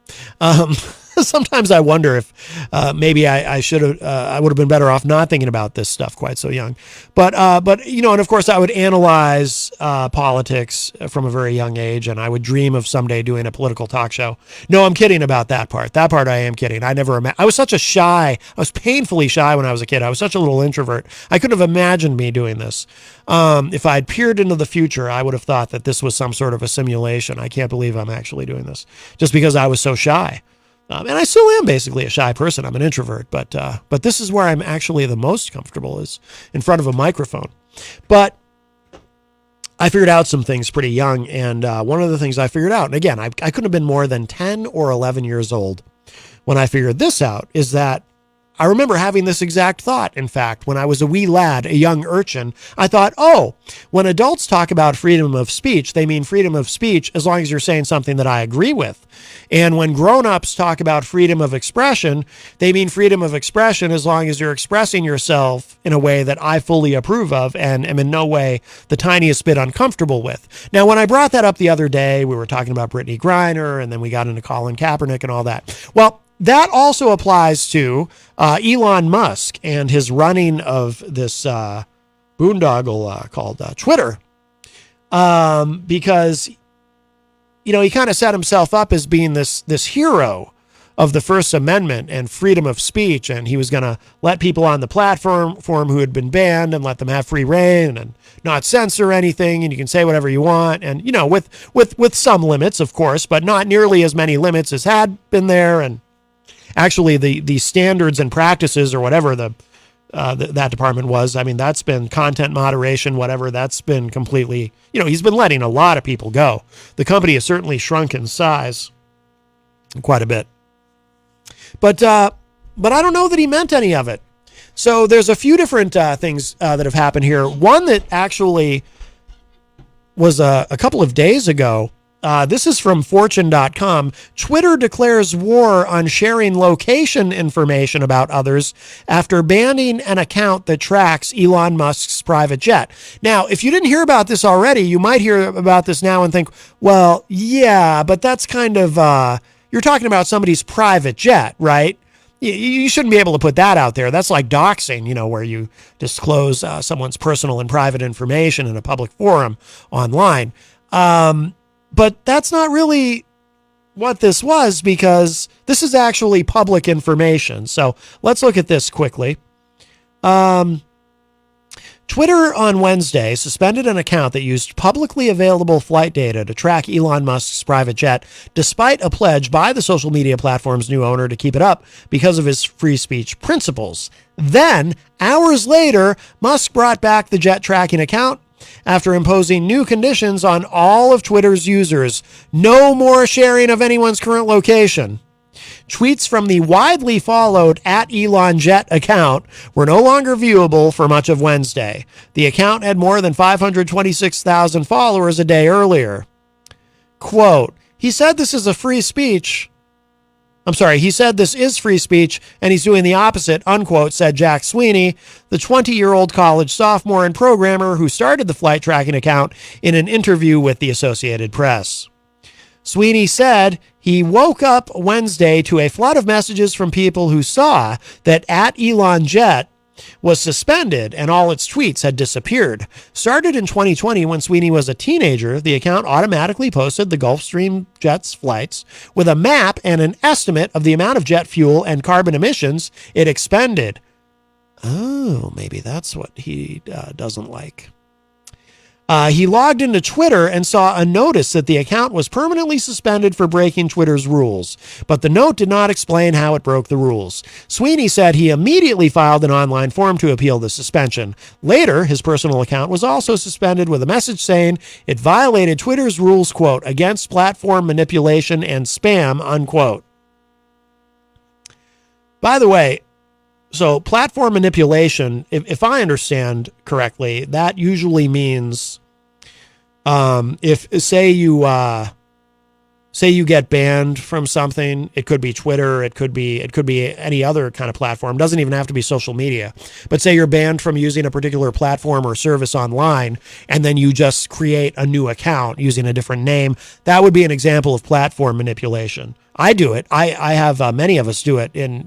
[SPEAKER 7] Sometimes I wonder if maybe I should have, I would have been better off not thinking about this stuff quite so young. But and of course I would analyze politics from a very young age, and I would dream of someday doing a political talk show. No, I'm kidding about that part. That part I am kidding. I was painfully shy when I was a kid. I was such a little introvert. I couldn't have imagined me doing this. If I'd peered into the future, I would have thought that this was some sort of a simulation. I can't believe I'm actually doing this just because I was so shy. And I still am basically a shy person. I'm an introvert, but this is where I'm actually the most comfortable, is in front of a microphone. But I figured out some things pretty young, and one of the things I figured out, and again, I couldn't have been more than 10 or 11 years old when I figured this out, is that I remember having this exact thought. In fact, when I was a wee lad, a young urchin, I thought, when adults talk about freedom of speech, they mean freedom of speech as long as you're saying something that I agree with. And when grown-ups talk about freedom of expression, they mean freedom of expression as long as you're expressing yourself in a way that I fully approve of and am in no way the tiniest bit uncomfortable with. Now, when I brought that up the other day, we were talking about Brittany Griner, and then we got into Colin Kaepernick and all that. Well, that also applies to Elon Musk and his running of this boondoggle called Twitter, because he kind of set himself up as being this hero of the First Amendment and freedom of speech, and he was going to let people on the platform who had been banned and let them have free reign and not censor anything, and you can say whatever you want, and with some limits, of course, but not nearly as many limits as had been there. And actually, the standards and practices, or whatever that department was, I mean, that's been content moderation, whatever. That's been completely, he's been letting a lot of people go. The company has certainly shrunk in size. quite a bit. But I don't know that he meant any of it. So there's a few different things that have happened here. One that actually was a couple of days ago. This is from Fortune.com. Twitter declares war on sharing location information about others after banning an account that tracks Elon Musk's private jet. Now, if you didn't hear about this already, you might hear about this now and think, well, yeah, but that's kind of, you're talking about somebody's private jet, right? You shouldn't be able to put that out there. That's like doxing, where you disclose someone's personal and private information in a public forum online. But that's not really what this was, because this is actually public information. So let's look at this quickly. Twitter on Wednesday suspended an account that used publicly available flight data to track Elon Musk's private jet, despite a pledge by the social media platform's new owner to keep it up because of his free speech principles. Then, hours later, Musk brought back the jet tracking account after imposing new conditions on all of Twitter's users. No more sharing of anyone's current location. Tweets from the widely followed @ElonJet account were no longer viewable for much of Wednesday. The account had more than 526,000 followers a day earlier. Quote, he said this is free speech, and he's doing the opposite, unquote, said Jack Sweeney, the 20-year-old college sophomore and programmer who started the flight tracking account, in an interview with the Associated Press. Sweeney said he woke up Wednesday to a flood of messages from people who saw that @ElonJet was suspended and all its tweets had disappeared. Started in 2020 when Sweeney was a teenager, the account automatically posted the Gulfstream jet's flights with a map and an estimate of the amount of jet fuel and carbon emissions it expended. Oh, maybe that's what he doesn't like. He logged into Twitter and saw a notice that the account was permanently suspended for breaking Twitter's rules, but the note did not explain how it broke the rules. Sweeney said he immediately filed an online form to appeal the suspension. Later, his personal account was also suspended with a message saying it violated Twitter's rules, quote, against platform manipulation and spam, unquote. By the way, so platform manipulation, if I understand correctly, that usually means if say you get banned from something, it could be Twitter, it could be any other kind of platform. It doesn't even have to be social media. But say you're banned from using a particular platform or service online, and then you just create a new account using a different name. That would be an example of platform manipulation. I do it. I have many of us do it in,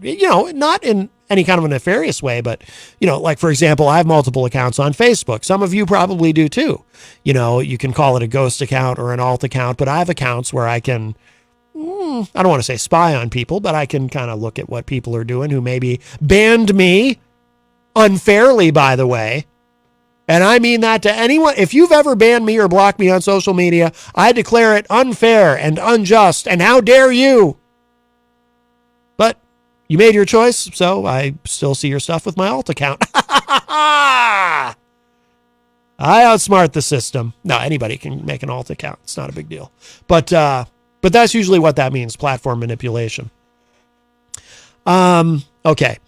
[SPEAKER 7] not in any kind of a nefarious way, but, like, for example, I have multiple accounts on Facebook. Some of you probably do too. You can call it a ghost account or an alt account, but I have accounts where I can, I don't want to say spy on people, but I can kind of look at what people are doing who maybe banned me unfairly, by the way. And I mean that to anyone. If you've ever banned me or blocked me on social media, I declare it unfair and unjust, and how dare you? But you made your choice, so I still see your stuff with my alt account. I outsmart the system. No, anybody can make an alt account. It's not a big deal. But that's usually what that means, platform manipulation. Okay.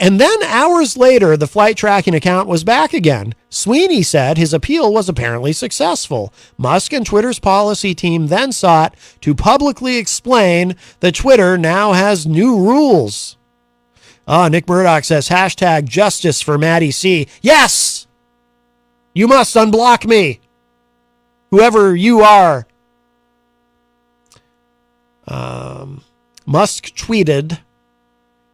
[SPEAKER 7] And then hours later, the flight tracking account was back again. Sweeney said his appeal was apparently successful. Musk and Twitter's policy team then sought to explain that Twitter now has new rules. Nick Murdoch says, #justice for Maddie C. Yes! You must unblock me, whoever you are. Musk tweeted,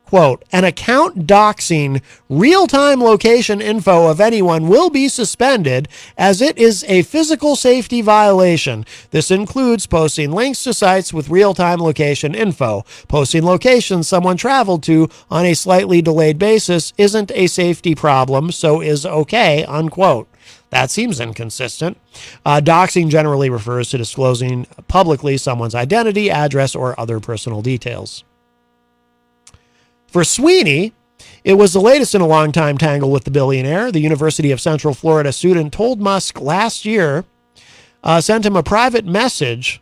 [SPEAKER 7] quote, an account doxing real-time location info of anyone will be suspended as it is a physical safety violation. This includes posting links to sites with real-time location info. Posting locations someone traveled to on a slightly delayed basis isn't a safety problem, so is okay, unquote. That seems inconsistent. Doxing generally refers to disclosing publicly someone's identity, address, or other personal details. For Sweeney, it was the latest in a long-time tangle with the billionaire. The University of Central Florida student told Musk last year, sent him a private message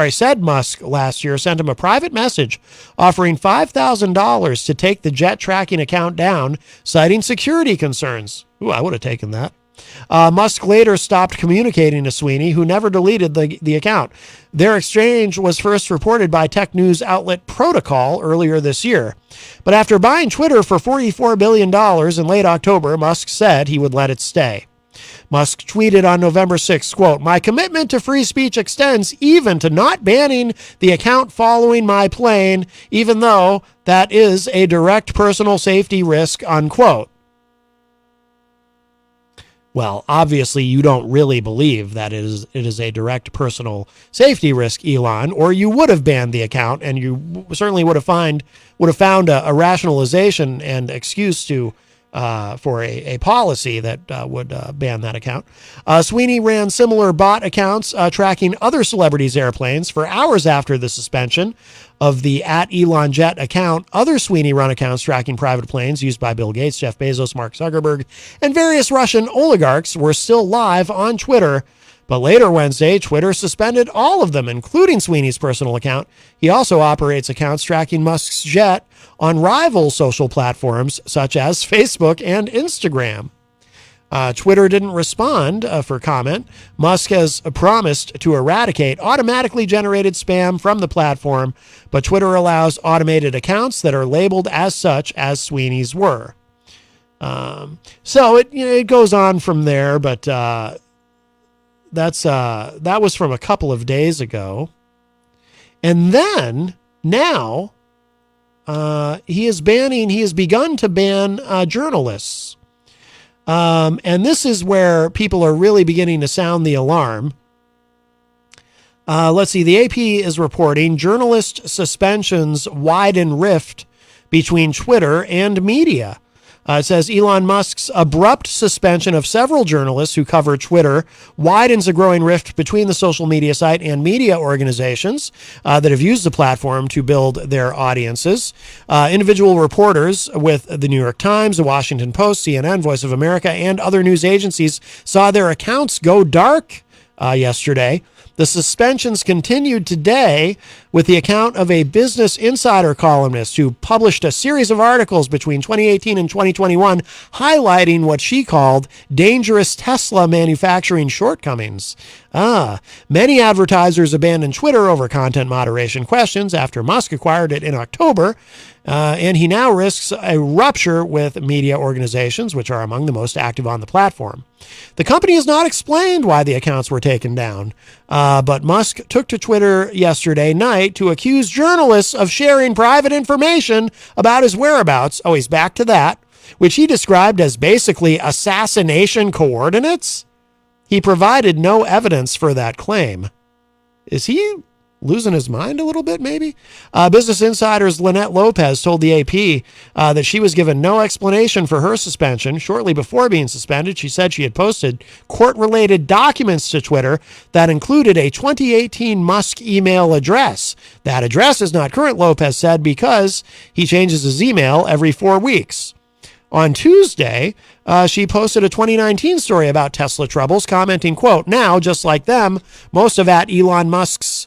[SPEAKER 7] said Musk last year sent him a private message offering $5,000 to take the jet tracking account down, citing security concerns. Ooh, I would have taken that. Musk later stopped communicating to Sweeney, who never deleted the account. Their exchange was first reported by tech news outlet Protocol earlier this year. But after buying Twitter for $44 billion in late October, Musk said he would let it stay. Musk tweeted on November 6th, quote, "My commitment to free speech extends even to not banning the account following my plane, even though that is a direct personal safety risk," unquote. Well, obviously, you don't really believe that it is a direct personal safety risk, Elon, or you would have banned the account, and you certainly would have found a rationalization and excuse for a policy that would ban that account. Sweeney ran similar bot accounts tracking other celebrities' airplanes for hours after the suspension of the @ElonJet account. Other Sweeney-run accounts tracking private planes used by Bill Gates, Jeff Bezos, Mark Zuckerberg, and various Russian oligarchs were still live on Twitter. But later Wednesday, Twitter suspended all of them, including Sweeney's personal account. He also operates accounts tracking Musk's jet on rival social platforms such as Facebook and Instagram. Twitter didn't respond for comment. Musk has promised to eradicate automatically generated spam from the platform, but Twitter allows automated accounts that are labeled as such as Sweeney's were. So it goes on from there, but that was from a couple of days ago. And then now he has begun to ban journalists. And this is where people are really beginning to sound the alarm. Let's see. The AP is reporting journalist suspensions widen rift between Twitter and media. It says Elon Musk's abrupt suspension of several journalists who cover Twitter widens a growing rift between the social media site and media organizations that have used the platform to build their audiences. Individual reporters with the New York Times, the Washington Post, CNN, Voice of America, and other news agencies saw their accounts go dark yesterday. The suspensions continued today with the account of a Business Insider columnist who published a series of articles between 2018 and 2021 highlighting what she called dangerous Tesla manufacturing shortcomings. Many advertisers abandoned Twitter over content moderation questions after Musk acquired it in October, and he now risks a rupture with media organizations, which are among the most active on the platform. The company has not explained why the accounts were taken down, but Musk took to Twitter yesterday night to accuse journalists of sharing private information about his whereabouts. Oh, he's back to that, which he described as basically assassination coordinates. He provided no evidence for that claim. Is he losing his mind a little bit, maybe? Business Insider's Lynette Lopez told the AP that she was given no explanation for her suspension. Shortly before being suspended, she said she had posted court-related documents to Twitter that included a 2018 Musk email address. That address is not current, Lopez said, because he changes his email every 4 weeks. On Tuesday, she posted a 2019 story about Tesla troubles, commenting, quote, "Now, just like them, most of Elon Musk's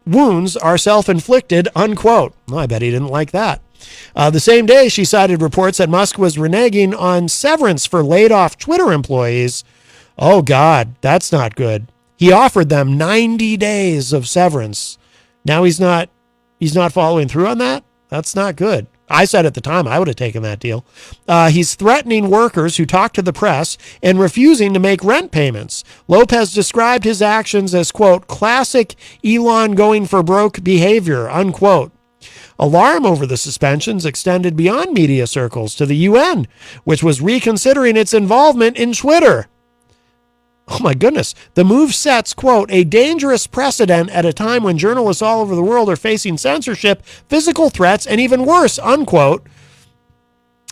[SPEAKER 7] wounds are self-inflicted," unquote. Well, I bet he didn't like that. The same day, she cited reports that Musk was reneging on severance for laid-off Twitter employees. Oh, God, that's not good. He offered them 90 days of severance. Now he's not following through on that? That's not good. I said at the time I would have taken that deal. He's threatening workers who talk to the press and refusing to make rent payments. Lopez described his actions as, quote, "classic Elon going for broke behavior," unquote. Alarm over the suspensions extended beyond media circles to the UN, which was reconsidering its involvement in Twitter. Oh my goodness. The move sets, quote, "a dangerous precedent at a time when journalists all over the world are facing censorship, physical threats, and even worse," unquote,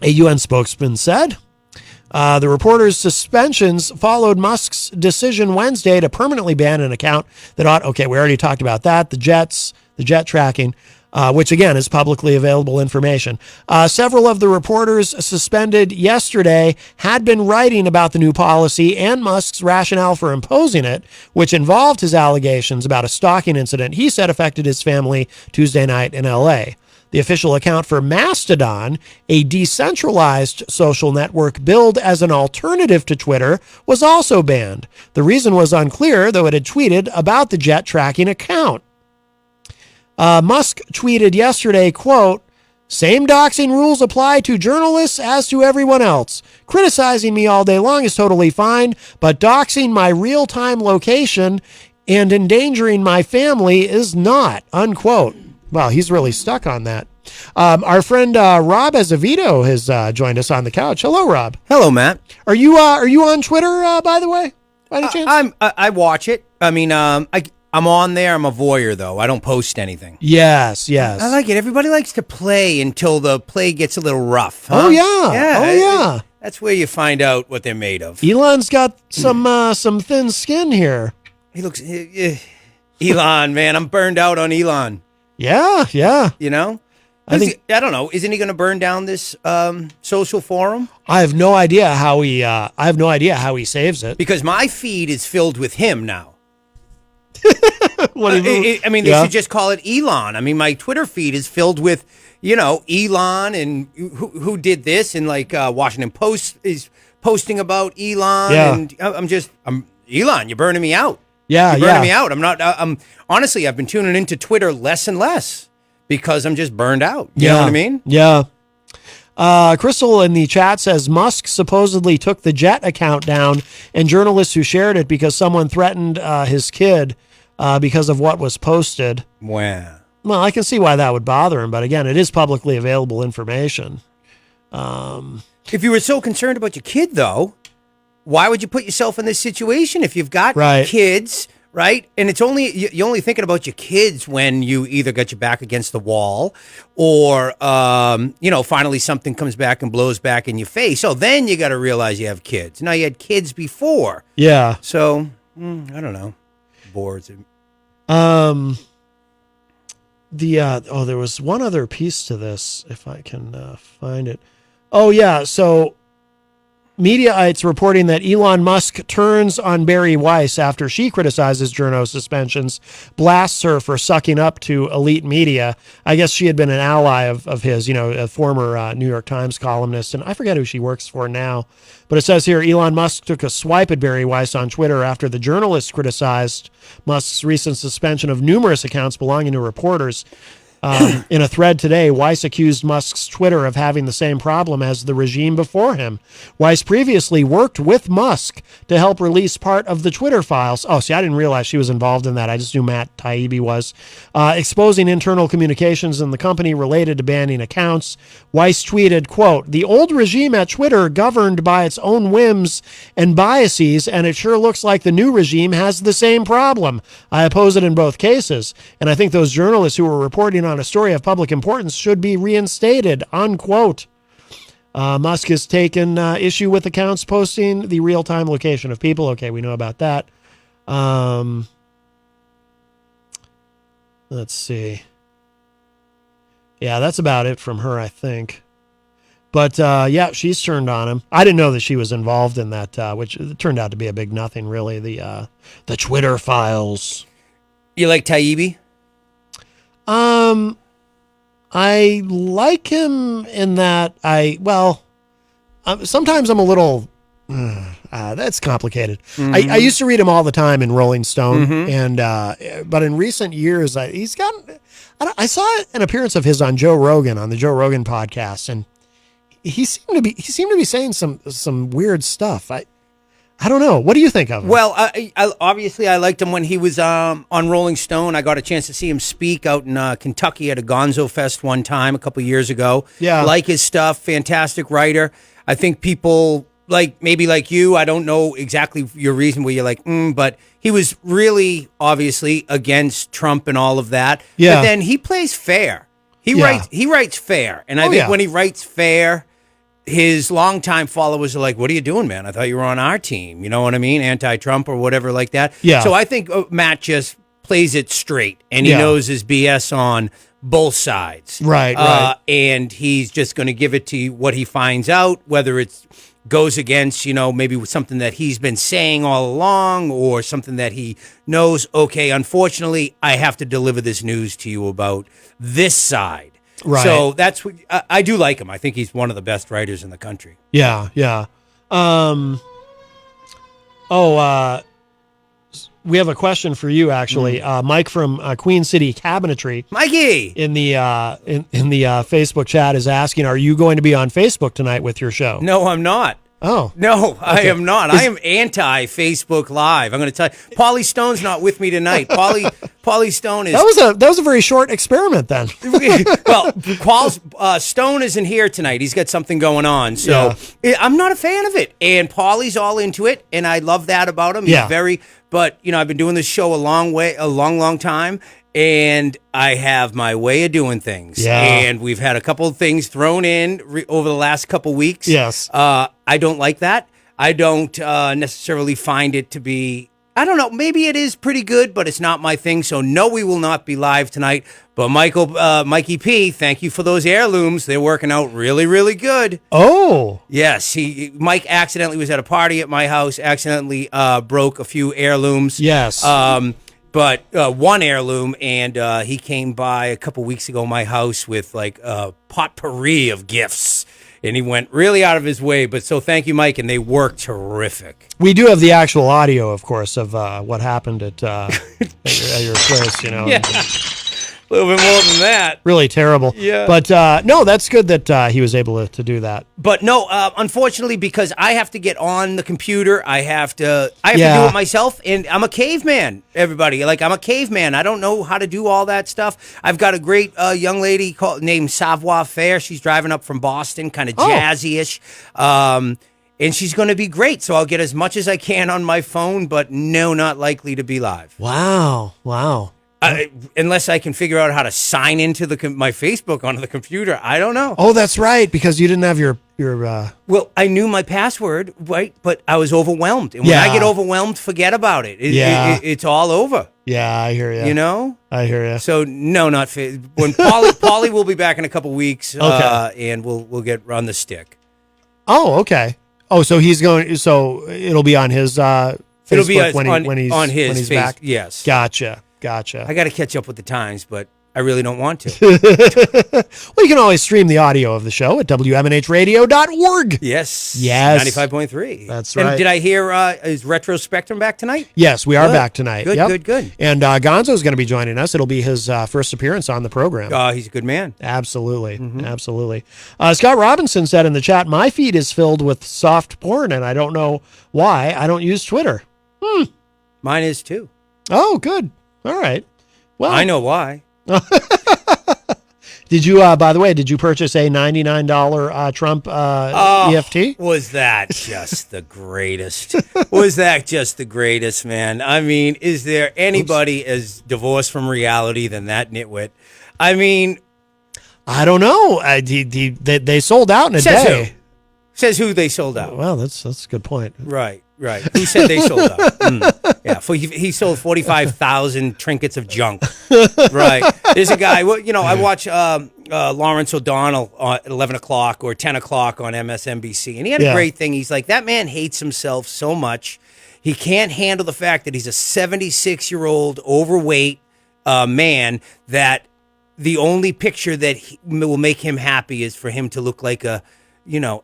[SPEAKER 7] a UN spokesman said. The reporter's suspensions followed Musk's decision Wednesday to permanently ban an account that we already talked about that, the jet tracking. which again is publicly available information. Several of the reporters suspended yesterday had been writing about the new policy and Musk's rationale for imposing it, which involved his allegations about a stalking incident he said affected his family Tuesday night in L.A. The official account for Mastodon, a decentralized social network billed as an alternative to Twitter, was also banned. The reason was unclear, though it had tweeted about the jet tracking account. Musk tweeted yesterday, quote, "Same doxing rules apply to journalists as to everyone else. Criticizing me all day long is totally fine, but doxing my real-time location and endangering my family is not," unquote. Wow, he's really stuck on that. Our friend Rob Azevedo has joined us on the couch. Hello, Rob.
[SPEAKER 10] Hello, Matt.
[SPEAKER 7] Are you on Twitter, by the way? By any chance?
[SPEAKER 10] I watch it. I mean, I'm on there. I'm a voyeur, though. I don't post anything.
[SPEAKER 7] Yes.
[SPEAKER 10] I like it. Everybody likes to play until the play gets a little rough. Huh?
[SPEAKER 7] Oh, yeah.
[SPEAKER 10] That's where you find out what they're made of.
[SPEAKER 7] Elon's got some thin skin here.
[SPEAKER 10] He looks... Elon, man. I'm burned out on Elon.
[SPEAKER 7] Yeah.
[SPEAKER 10] You know? I don't know. Isn't he going to burn down this social forum?
[SPEAKER 7] I have no idea how he saves it.
[SPEAKER 10] Because my feed is filled with him now.
[SPEAKER 7] What do you mean?
[SPEAKER 10] I mean, they should just call it Elon. I mean, my Twitter feed is filled with, Elon and who did this, and like Washington Post is posting about Elon.
[SPEAKER 7] Yeah.
[SPEAKER 10] And I'm Elon. You're burning me out.
[SPEAKER 7] Yeah,
[SPEAKER 10] you're burning me out. I'm not. Honestly, I've been tuning into Twitter less and less because I'm just burned out. You know what I mean?
[SPEAKER 7] Yeah. Crystal in the chat says Musk supposedly took the jet account down, and journalists who shared it because someone threatened his kid because of what was posted.
[SPEAKER 10] Wow.
[SPEAKER 7] Well, I can see why that would bother him, but again, it is publicly available information.
[SPEAKER 10] If you were so concerned about your kid, though, why would you put yourself in this situation if you've got kids, right? And it's you're only thinking about your kids when you either got your back against the wall or, finally something comes back and blows back in your face. So then you got to realize you have kids. Now you had kids before.
[SPEAKER 7] Yeah.
[SPEAKER 10] So, I don't know. Boards.
[SPEAKER 7] There was one other piece to this, if I can find it. Oh, yeah. So Mediaites reporting that Elon Musk turns on Bari Weiss after she criticizes journo suspensions, blasts her for sucking up to elite media. I guess she had been an ally of his, a former New York Times columnist, and I forget who she works for now. But it says here, Elon Musk took a swipe at Bari Weiss on Twitter after the journalist criticized Musk's recent suspension of numerous accounts belonging to reporters. In a thread today, Weiss accused Musk's Twitter of having the same problem as the regime before him. Weiss previously worked with Musk to help release part of the Twitter files. Oh, see, I didn't realize she was involved in that. I just knew Matt Taibbi was. Exposing internal communications in the company related to banning accounts. Weiss tweeted, quote, "The old regime at Twitter governed by its own whims and biases, and it sure looks like the new regime has the same problem. I oppose it in both cases, and I think those journalists who were reporting on a story of public importance should be reinstated," unquote. Musk has taken issue with accounts posting the real-time location of people. Okay, we know about that. Let's see. Yeah, that's about it from her, I think. But, she's turned on him. I didn't know that she was involved in that, which turned out to be a big nothing, really, the Twitter files.
[SPEAKER 10] You like Taibbi?
[SPEAKER 7] I like him in that sometimes I'm a little, that's complicated.
[SPEAKER 10] Mm-hmm.
[SPEAKER 7] I used to read him all the time in Rolling Stone, and but in recent years, I saw an appearance of his on Joe Rogan, on the Joe Rogan podcast, and he seemed to be saying some weird stuff. I don't know. What do you think of him?
[SPEAKER 10] Well, I obviously I liked him when he was on Rolling Stone. I got a chance to see him speak out in Kentucky at a Gonzo Fest one time a couple years ago.
[SPEAKER 7] Yeah.
[SPEAKER 10] Like his stuff. Fantastic writer. I think people maybe like you, I don't know exactly your reason where you're like, but he was really obviously against Trump and all of that.
[SPEAKER 7] Yeah.
[SPEAKER 10] But then he plays fair. He writes fair. And I think when he writes fair, his longtime followers are like, "What are you doing, man? I thought you were on our team." You know what I mean? Anti-Trump or whatever like that.
[SPEAKER 7] Yeah.
[SPEAKER 10] So I think Matt just plays it straight, and he knows his BS on both sides.
[SPEAKER 7] Right, right.
[SPEAKER 10] And he's just going to give it to you what he finds out, whether it goes against, maybe something that he's been saying all along or something that he knows, okay, unfortunately, I have to deliver this news to you about this side.
[SPEAKER 7] Right.
[SPEAKER 10] So that's what I do like him. I think he's one of the best writers in the country.
[SPEAKER 7] Yeah, yeah. We have a question for you, actually. Mike from Queen City Cabinetry.
[SPEAKER 10] Mikey
[SPEAKER 7] in the Facebook chat is asking, "Are you going to be on Facebook tonight with your show?"
[SPEAKER 10] No, I'm not.
[SPEAKER 7] Oh.
[SPEAKER 10] No, I
[SPEAKER 7] Okay.
[SPEAKER 10] am not. I am anti-Facebook Live. I'm going to tell you. Pauly Stone's not with me tonight. Pauly Stone is...
[SPEAKER 7] That was a very short experiment then.
[SPEAKER 10] Well, Stone isn't here tonight. He's got something going on. So I'm not a fan of it. And Pauly's all into it, and I love that about him.
[SPEAKER 7] Yeah.
[SPEAKER 10] He's but I've been doing this show a long time. And I have my way of doing things.
[SPEAKER 7] Yeah.
[SPEAKER 10] And we've had a couple of things thrown in over the last couple weeks.
[SPEAKER 7] Yes.
[SPEAKER 10] I don't like that. I don't necessarily find it to be, I don't know, maybe it is pretty good, but it's not my thing. So no, we will not be live tonight. But Mikey P, thank you for those heirlooms. They're working out really, really good.
[SPEAKER 7] Oh.
[SPEAKER 10] Yes. Mike accidentally was at a party at my house, accidentally broke a few heirlooms.
[SPEAKER 7] Yes.
[SPEAKER 10] But one heirloom, and he came by a couple weeks ago my house with like a potpourri of gifts, and he went really out of his way. But so thank you, Mike, and they work terrific.
[SPEAKER 7] We do have the actual audio, of course, of what happened at your place.
[SPEAKER 10] Yeah. A little bit more than that.
[SPEAKER 7] Really terrible.
[SPEAKER 10] Yeah.
[SPEAKER 7] But no, that's good that he was able to do that.
[SPEAKER 10] But no, unfortunately, because I have to get on the computer, I have to do it myself, and I'm a caveman. Everybody, I'm a caveman. I don't know how to do all that stuff. I've got a great young lady named Savoir Faire. She's driving up from Boston, kind of jazzy-ish, and she's going to be great. So I'll get as much as I can on my phone, but no, not likely to be live.
[SPEAKER 7] Wow.
[SPEAKER 10] Unless I can figure out how to sign into my Facebook onto the computer. I don't know.
[SPEAKER 7] Oh, that's right, because you didn't have your
[SPEAKER 10] Well, I knew my password, right? But I was overwhelmed. And when I get overwhelmed, forget about it. It's all over.
[SPEAKER 7] Yeah, I hear you.
[SPEAKER 10] You know?
[SPEAKER 7] I hear you.
[SPEAKER 10] So, no, not when Pauly will be back in a couple weeks, and we'll get on the stick.
[SPEAKER 7] Oh, okay. Oh, so he's going. So it'll be on his Facebook
[SPEAKER 10] It'll be
[SPEAKER 7] when he's back.
[SPEAKER 10] Yes.
[SPEAKER 7] Gotcha.
[SPEAKER 10] I got to catch up with the times, but I really don't want to.
[SPEAKER 7] Well, you can always stream the audio of the show at WMNHradio.org.
[SPEAKER 10] Yes.
[SPEAKER 7] 95.3. That's right.
[SPEAKER 10] And did I hear, is Retro Spectrum back tonight?
[SPEAKER 7] Yes, we are back tonight.
[SPEAKER 10] Good.
[SPEAKER 7] And Gonzo's going to be joining us. It'll be his first appearance on the program.
[SPEAKER 10] He's a good man.
[SPEAKER 7] Absolutely. Absolutely. Scott Robinson said in the chat, my feed is filled with soft porn, and I don't know why. I don't use Twitter.
[SPEAKER 10] Mine is too.
[SPEAKER 7] Oh, good. All right. Well,
[SPEAKER 10] I know why.
[SPEAKER 7] Did you, by the way, purchase a $99 Trump EFT?
[SPEAKER 10] Was that just the greatest? Was that just the greatest, man? I mean, is there anybody as divorced from reality than that nitwit? I mean,
[SPEAKER 7] I don't know. They sold out in a day.
[SPEAKER 10] Who? Says who they sold out.
[SPEAKER 7] Well, that's a good point.
[SPEAKER 10] Right. Who said they sold out? Yeah, he sold 45,000 trinkets of junk. Right. There's a guy. Well, I watch Lawrence O'Donnell at 11 o'clock or 10 o'clock on MSNBC, and he had a great thing. He's like, that man hates himself so much. He can't handle the fact that he's a 76-year-old overweight man that the only picture that will make him happy is for him to look like a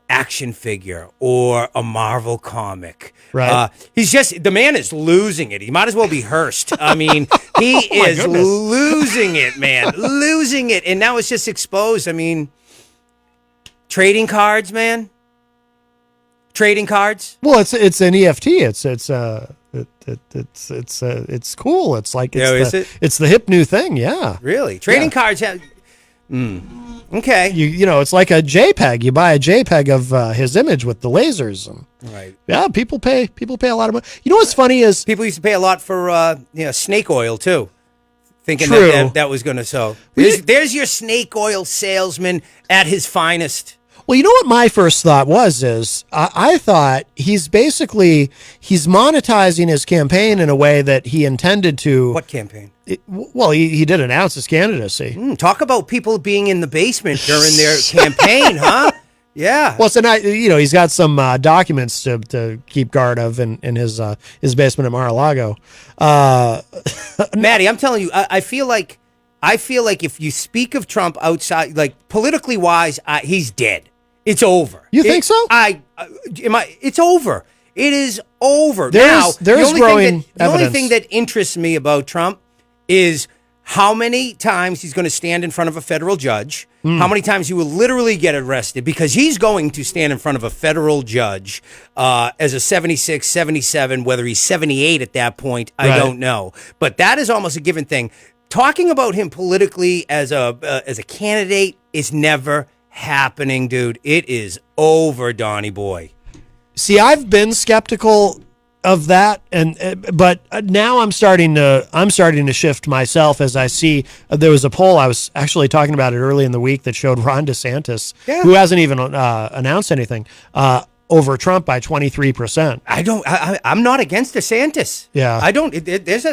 [SPEAKER 10] action figure or a Marvel comic.
[SPEAKER 7] Right.
[SPEAKER 10] The man is losing it. He might as well be Hearst. I mean, he is losing it, man. Losing it. And now it's just exposed. I mean, trading cards, man. Trading cards.
[SPEAKER 7] Well, it's an EFT. It's cool. It's like it's the hip new thing. Yeah.
[SPEAKER 10] Really? Trading cards have okay.
[SPEAKER 7] It's like a JPEG. You buy a JPEG of his image with the lasers.
[SPEAKER 10] Right.
[SPEAKER 7] Yeah, people pay a lot of money. You know what's funny is
[SPEAKER 10] people used to pay a lot for snake oil too, thinking that was going to sell. There's your snake oil salesman at his finest.
[SPEAKER 7] Well, you know what my first thought is I thought he's monetizing his campaign in a way that he intended to.
[SPEAKER 10] What campaign?
[SPEAKER 7] He did announce his candidacy.
[SPEAKER 10] Talk about people being in the basement during their campaign, huh? Yeah.
[SPEAKER 7] Well, so now, he's got some documents to keep guard of in his basement at Mar-a-Lago.
[SPEAKER 10] Maddie, I'm telling you, I feel like if you speak of Trump outside, like politically wise, he's dead. It's over.
[SPEAKER 7] You think so?
[SPEAKER 10] It's over. It is over.
[SPEAKER 7] There's growing
[SPEAKER 10] the only thing that interests me about Trump is how many times he's going to stand in front of a federal judge, how many times he will literally get arrested, because he's going to stand in front of a federal judge as a 76, 77, whether he's 78 at that point, I don't know. But that is almost a given thing. Talking about him politically as a candidate is never happening, dude. It is over, Donnie boy.
[SPEAKER 7] See, I've been skeptical of that, but now I'm starting to shift myself as I see there was a poll I was actually talking about it early in the week that showed Ron DeSantis, who hasn't even announced anything, over Trump by 23%.
[SPEAKER 10] I'm not against DeSantis.
[SPEAKER 7] Yeah,
[SPEAKER 10] I don't. There's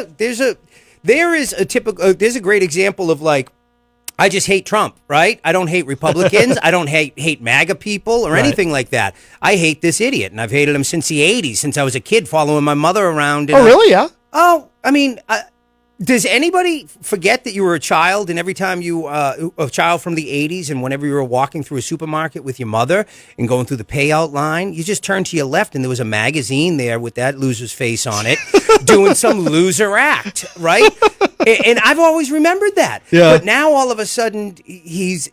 [SPEAKER 10] a great example of like, I just hate Trump, right? I don't hate Republicans. I don't hate MAGA people or anything like that. I hate this idiot, and I've hated him since the 80s, since I was a kid following my mother around.
[SPEAKER 7] Oh, really? Yeah.
[SPEAKER 10] Oh, I mean, does anybody forget that you were a child, and every time a child from the 80s, and whenever you were walking through a supermarket with your mother and going through the payout line, you just turned to your left and there was a magazine there with that loser's face on it doing some loser act, right? And I've always remembered that.
[SPEAKER 7] Yeah.
[SPEAKER 10] But now all of a sudden he's,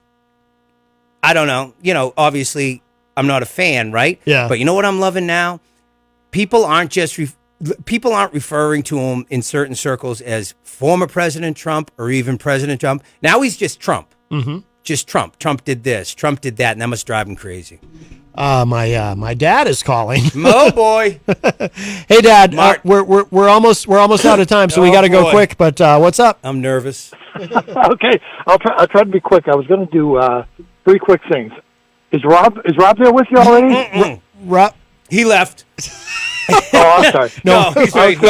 [SPEAKER 10] I don't know, obviously I'm not a fan, right?
[SPEAKER 7] Yeah.
[SPEAKER 10] But you know what I'm loving now? People aren't referring to him in certain circles as former President Trump or even President Trump. Now he's just Trump.
[SPEAKER 7] Mm-hmm.
[SPEAKER 10] Just Trump. Trump did this. Trump did that, and that must drive him crazy.
[SPEAKER 7] My dad is calling.
[SPEAKER 10] Oh boy.
[SPEAKER 7] Hey, Dad. We're almost out of time, so we got to go quick. But what's up?
[SPEAKER 10] I'm nervous.
[SPEAKER 12] Okay, I'll try to be quick. I was going to do 3 quick things. Is Rob there with you already?
[SPEAKER 7] Rob,
[SPEAKER 10] he left.
[SPEAKER 12] Oh, I'm sorry.
[SPEAKER 7] No,
[SPEAKER 12] he's right.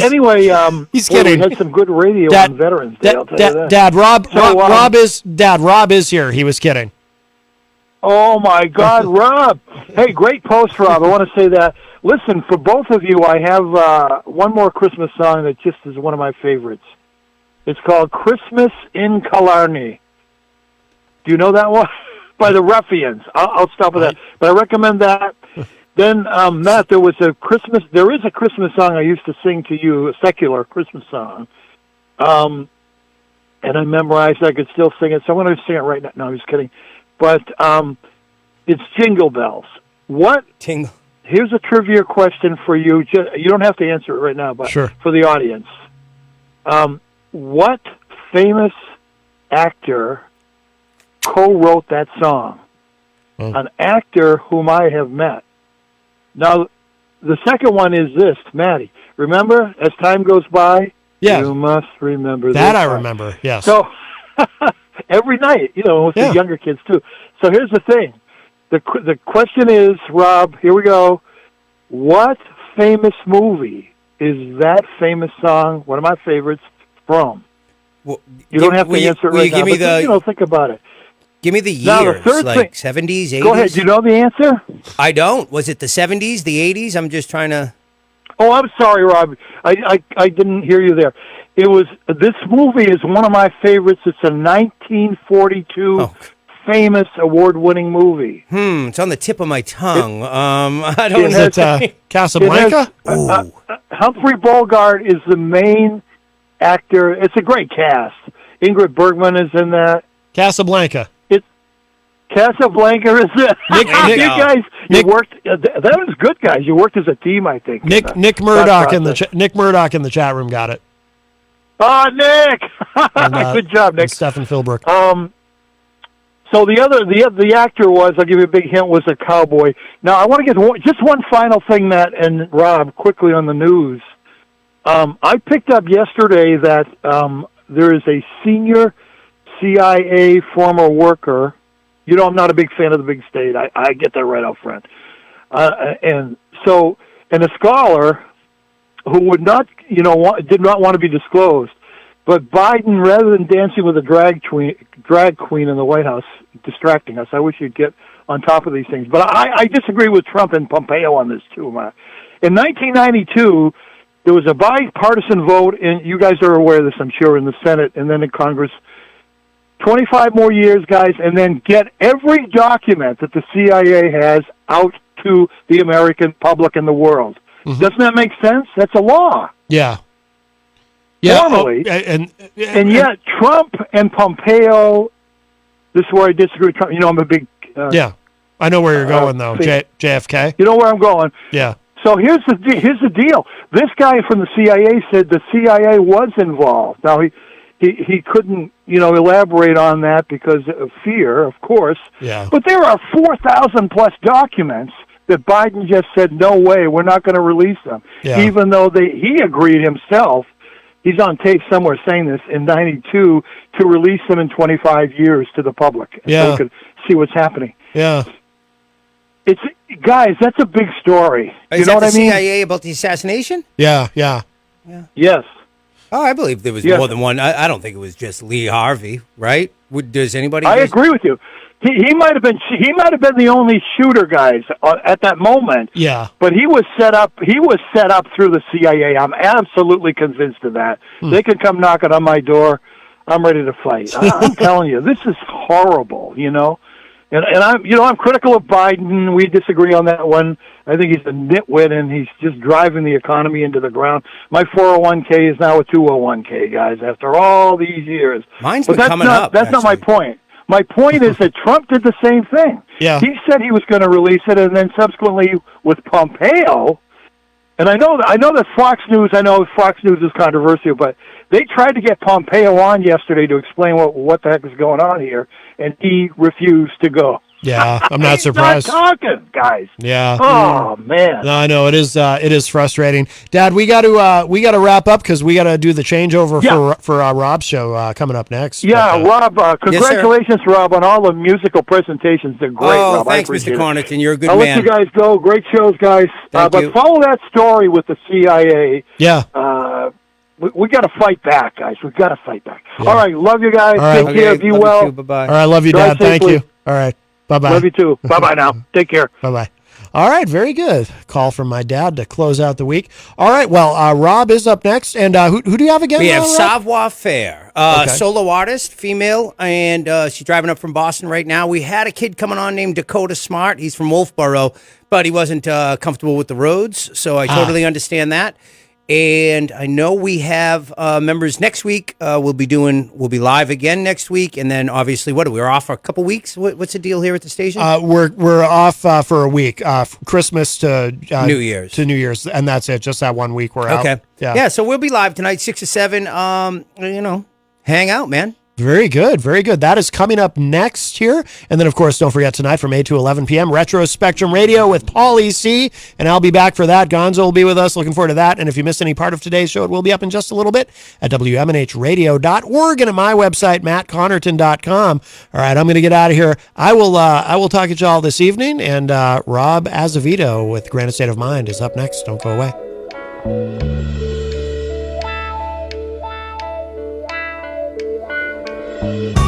[SPEAKER 12] Anyway,
[SPEAKER 7] he's kidding.
[SPEAKER 12] We had some good radio on Veterans Day. I'll tell you that.
[SPEAKER 7] Dad, Rob is here. He was kidding.
[SPEAKER 12] Oh my God, Rob! Hey, great post, Rob. I want to say that. Listen, for both of you, I have one more Christmas song that just is one of my favorites. It's called "Christmas in Killarney." Do you know that one? By the Ruffians. I'll stop with that. But I recommend that. Then, Matt, there is a Christmas song I used to sing to you, a secular Christmas song. And I memorized I could still sing it, so I'm going to sing it right now. No, I'm just kidding. But it's Jingle Bells. Here's a trivia question for you. You don't have to answer it right now, but
[SPEAKER 7] sure.
[SPEAKER 12] For the audience. What famous actor co-wrote that song? An actor whom I have met. Now, the second one is this, Maddie. Remember, as time goes by, you must remember
[SPEAKER 7] that. I remember, yes.
[SPEAKER 12] So, every night, with the younger kids, too. So here's the thing. The question is, Rob, here we go. What famous movie is that famous song, one of my favorites, from?
[SPEAKER 10] Well,
[SPEAKER 12] you don't have to answer it right now, but think about it.
[SPEAKER 10] Give me the years,
[SPEAKER 12] now, the third
[SPEAKER 10] like
[SPEAKER 12] thing,
[SPEAKER 10] 70s, 80s.
[SPEAKER 12] Go ahead. Do you know the answer?
[SPEAKER 10] I don't. Was it the 70s, the 80s? I'm just trying to...
[SPEAKER 12] Oh, I'm sorry, Rob. I didn't hear you there. This movie is one of my favorites. It's a 1942 famous award-winning movie.
[SPEAKER 10] It's on the tip of my tongue. I don't know.
[SPEAKER 7] Is it Casablanca?
[SPEAKER 12] Humphrey Bogart is the main actor. It's a great cast. Ingrid Bergman is in that.
[SPEAKER 7] Casablanca.
[SPEAKER 12] Casablanca is it? You guys, worked. That was good, guys. You worked as a team, I think.
[SPEAKER 7] Nick Murdoch in the chat room got it.
[SPEAKER 12] Oh, Nick!
[SPEAKER 7] And,
[SPEAKER 12] good job, Nick.
[SPEAKER 7] Stephen Philbrook.
[SPEAKER 12] So the actor was, I'll give you a big hint, was a cowboy. Now I want to get just one final thing, Matt and Rob, quickly on the news. I picked up yesterday that there is a senior CIA former worker You know, I'm not a big fan of the big state. I get that right out front. And a scholar who would not, did not want to be disclosed, but Biden, rather than dancing with a drag queen in the White House, distracting us. I wish you'd get on top of these things. But I disagree with Trump and Pompeo on this too, Matt. In 1992, there was a bipartisan vote, and you guys are aware of this, I'm sure, in the Senate and then in Congress. 25 more years, guys, and then get every document that the CIA has out to the American public and the world. Mm-hmm. Doesn't that make sense? That's a law.
[SPEAKER 7] Yeah.
[SPEAKER 12] Normally. And yet Trump and Pompeo, this is where I disagree with Trump. You know, I'm a big...
[SPEAKER 7] yeah. I know where you're going, though. JFK?
[SPEAKER 12] You know where I'm going?
[SPEAKER 7] Yeah.
[SPEAKER 12] So here's the deal. This guy from the CIA said the CIA was involved. Now, he couldn't, elaborate on that because of fear, of course.
[SPEAKER 7] Yeah.
[SPEAKER 12] But there are 4,000 plus documents that Biden just said, no way, we're not going to release them.
[SPEAKER 7] Yeah.
[SPEAKER 12] Even though he agreed himself, he's on tape somewhere saying this, in 92, to release them in 25 years to the public.
[SPEAKER 7] Yeah.
[SPEAKER 12] So we could see what's happening.
[SPEAKER 7] Yeah.
[SPEAKER 12] Guys, that's a big story.
[SPEAKER 10] Is
[SPEAKER 12] you know
[SPEAKER 10] that
[SPEAKER 12] what
[SPEAKER 10] the
[SPEAKER 12] I mean?
[SPEAKER 10] CIA about the assassination?
[SPEAKER 7] Yeah.
[SPEAKER 12] Yes.
[SPEAKER 10] Oh, I believe there was more than one. I don't think it was just Lee Harvey, right? Does anybody?
[SPEAKER 12] I agree with you. He might have been the only shooter, guys, at that moment.
[SPEAKER 7] Yeah.
[SPEAKER 12] But he was set up. He was set up through the CIA. I'm absolutely convinced of that. They could come knocking on my door. I'm ready to fight. I'm telling you, this is horrible. And I'm critical of Biden. We disagree on that one. I think he's a nitwit, and he's just driving the economy into the ground. My 401k is now a 201k, guys, after all these years.
[SPEAKER 10] Mine's been coming up.
[SPEAKER 12] That's not my point. My point is that Trump did the same thing.
[SPEAKER 7] Yeah.
[SPEAKER 12] He said he was going to release it, and then subsequently with Pompeo, and I know that Fox News is controversial, but they tried to get Pompeo on yesterday to explain what the heck is going on here, and he refused to go.
[SPEAKER 7] Yeah, I'm not surprised.
[SPEAKER 12] He's not talking, guys.
[SPEAKER 7] Yeah.
[SPEAKER 12] Oh man.
[SPEAKER 7] No, I know it is frustrating. Dad, we got to wrap up because we got to do the changeover for Rob's show coming up next.
[SPEAKER 12] Yeah, Rob. Congratulations, Rob, on all the musical presentations. They're great.
[SPEAKER 10] Oh,
[SPEAKER 12] Rob.
[SPEAKER 10] thanks, Mr. Cornerton. You're a good
[SPEAKER 12] I'll
[SPEAKER 10] man.
[SPEAKER 12] let you guys go. Great shows, guys. But follow that story with the CIA.
[SPEAKER 7] Yeah.
[SPEAKER 12] We got to fight back, guys. We got to fight back. Yeah. All right, love you guys.
[SPEAKER 7] All right.
[SPEAKER 12] Take care. Be well.
[SPEAKER 10] Bye-bye.
[SPEAKER 7] All right, love you,
[SPEAKER 12] Drive
[SPEAKER 7] Dad. Thank
[SPEAKER 12] safely.
[SPEAKER 7] you. All right. Bye-bye.
[SPEAKER 12] Love you too. Bye-bye now. Take care.
[SPEAKER 7] Bye-bye. All right, very good. Call from my dad to close out the week. All right, well, Rob is up next. And who do you have again?
[SPEAKER 10] We have
[SPEAKER 7] Rob?
[SPEAKER 10] Savoir Faire, solo artist, female, and she's driving up from Boston right now. We had a kid coming on named Dakota Smart. He's from Wolfboro, but he wasn't comfortable with the roads, so I totally understand that. And I know we have members next week. We'll be live again next week, and then obviously, we're off for a couple weeks. What's the deal here at the station?
[SPEAKER 7] We're off for a week, Christmas to
[SPEAKER 10] New Year's,
[SPEAKER 7] and that's it. Just that 1 week we're out.
[SPEAKER 10] Okay, yeah. So we'll be live tonight, 6 to 7. Hang out, man.
[SPEAKER 7] Very good, very good. That is coming up next here. And then, of course, don't forget tonight from 8 to 11 p.m., Retro Spectrum Radio with Paulie C. And I'll be back for that. Gonzo will be with us. Looking forward to that. And if you missed any part of today's show, it will be up in just a little bit at WMNHradio.org and at my website, mattconnerton.com. All right, I'm going to get out of here. I will talk to y'all this evening. And Rob Azevedo with Granite State of Mind is up next. Don't go away.
[SPEAKER 11] Bye.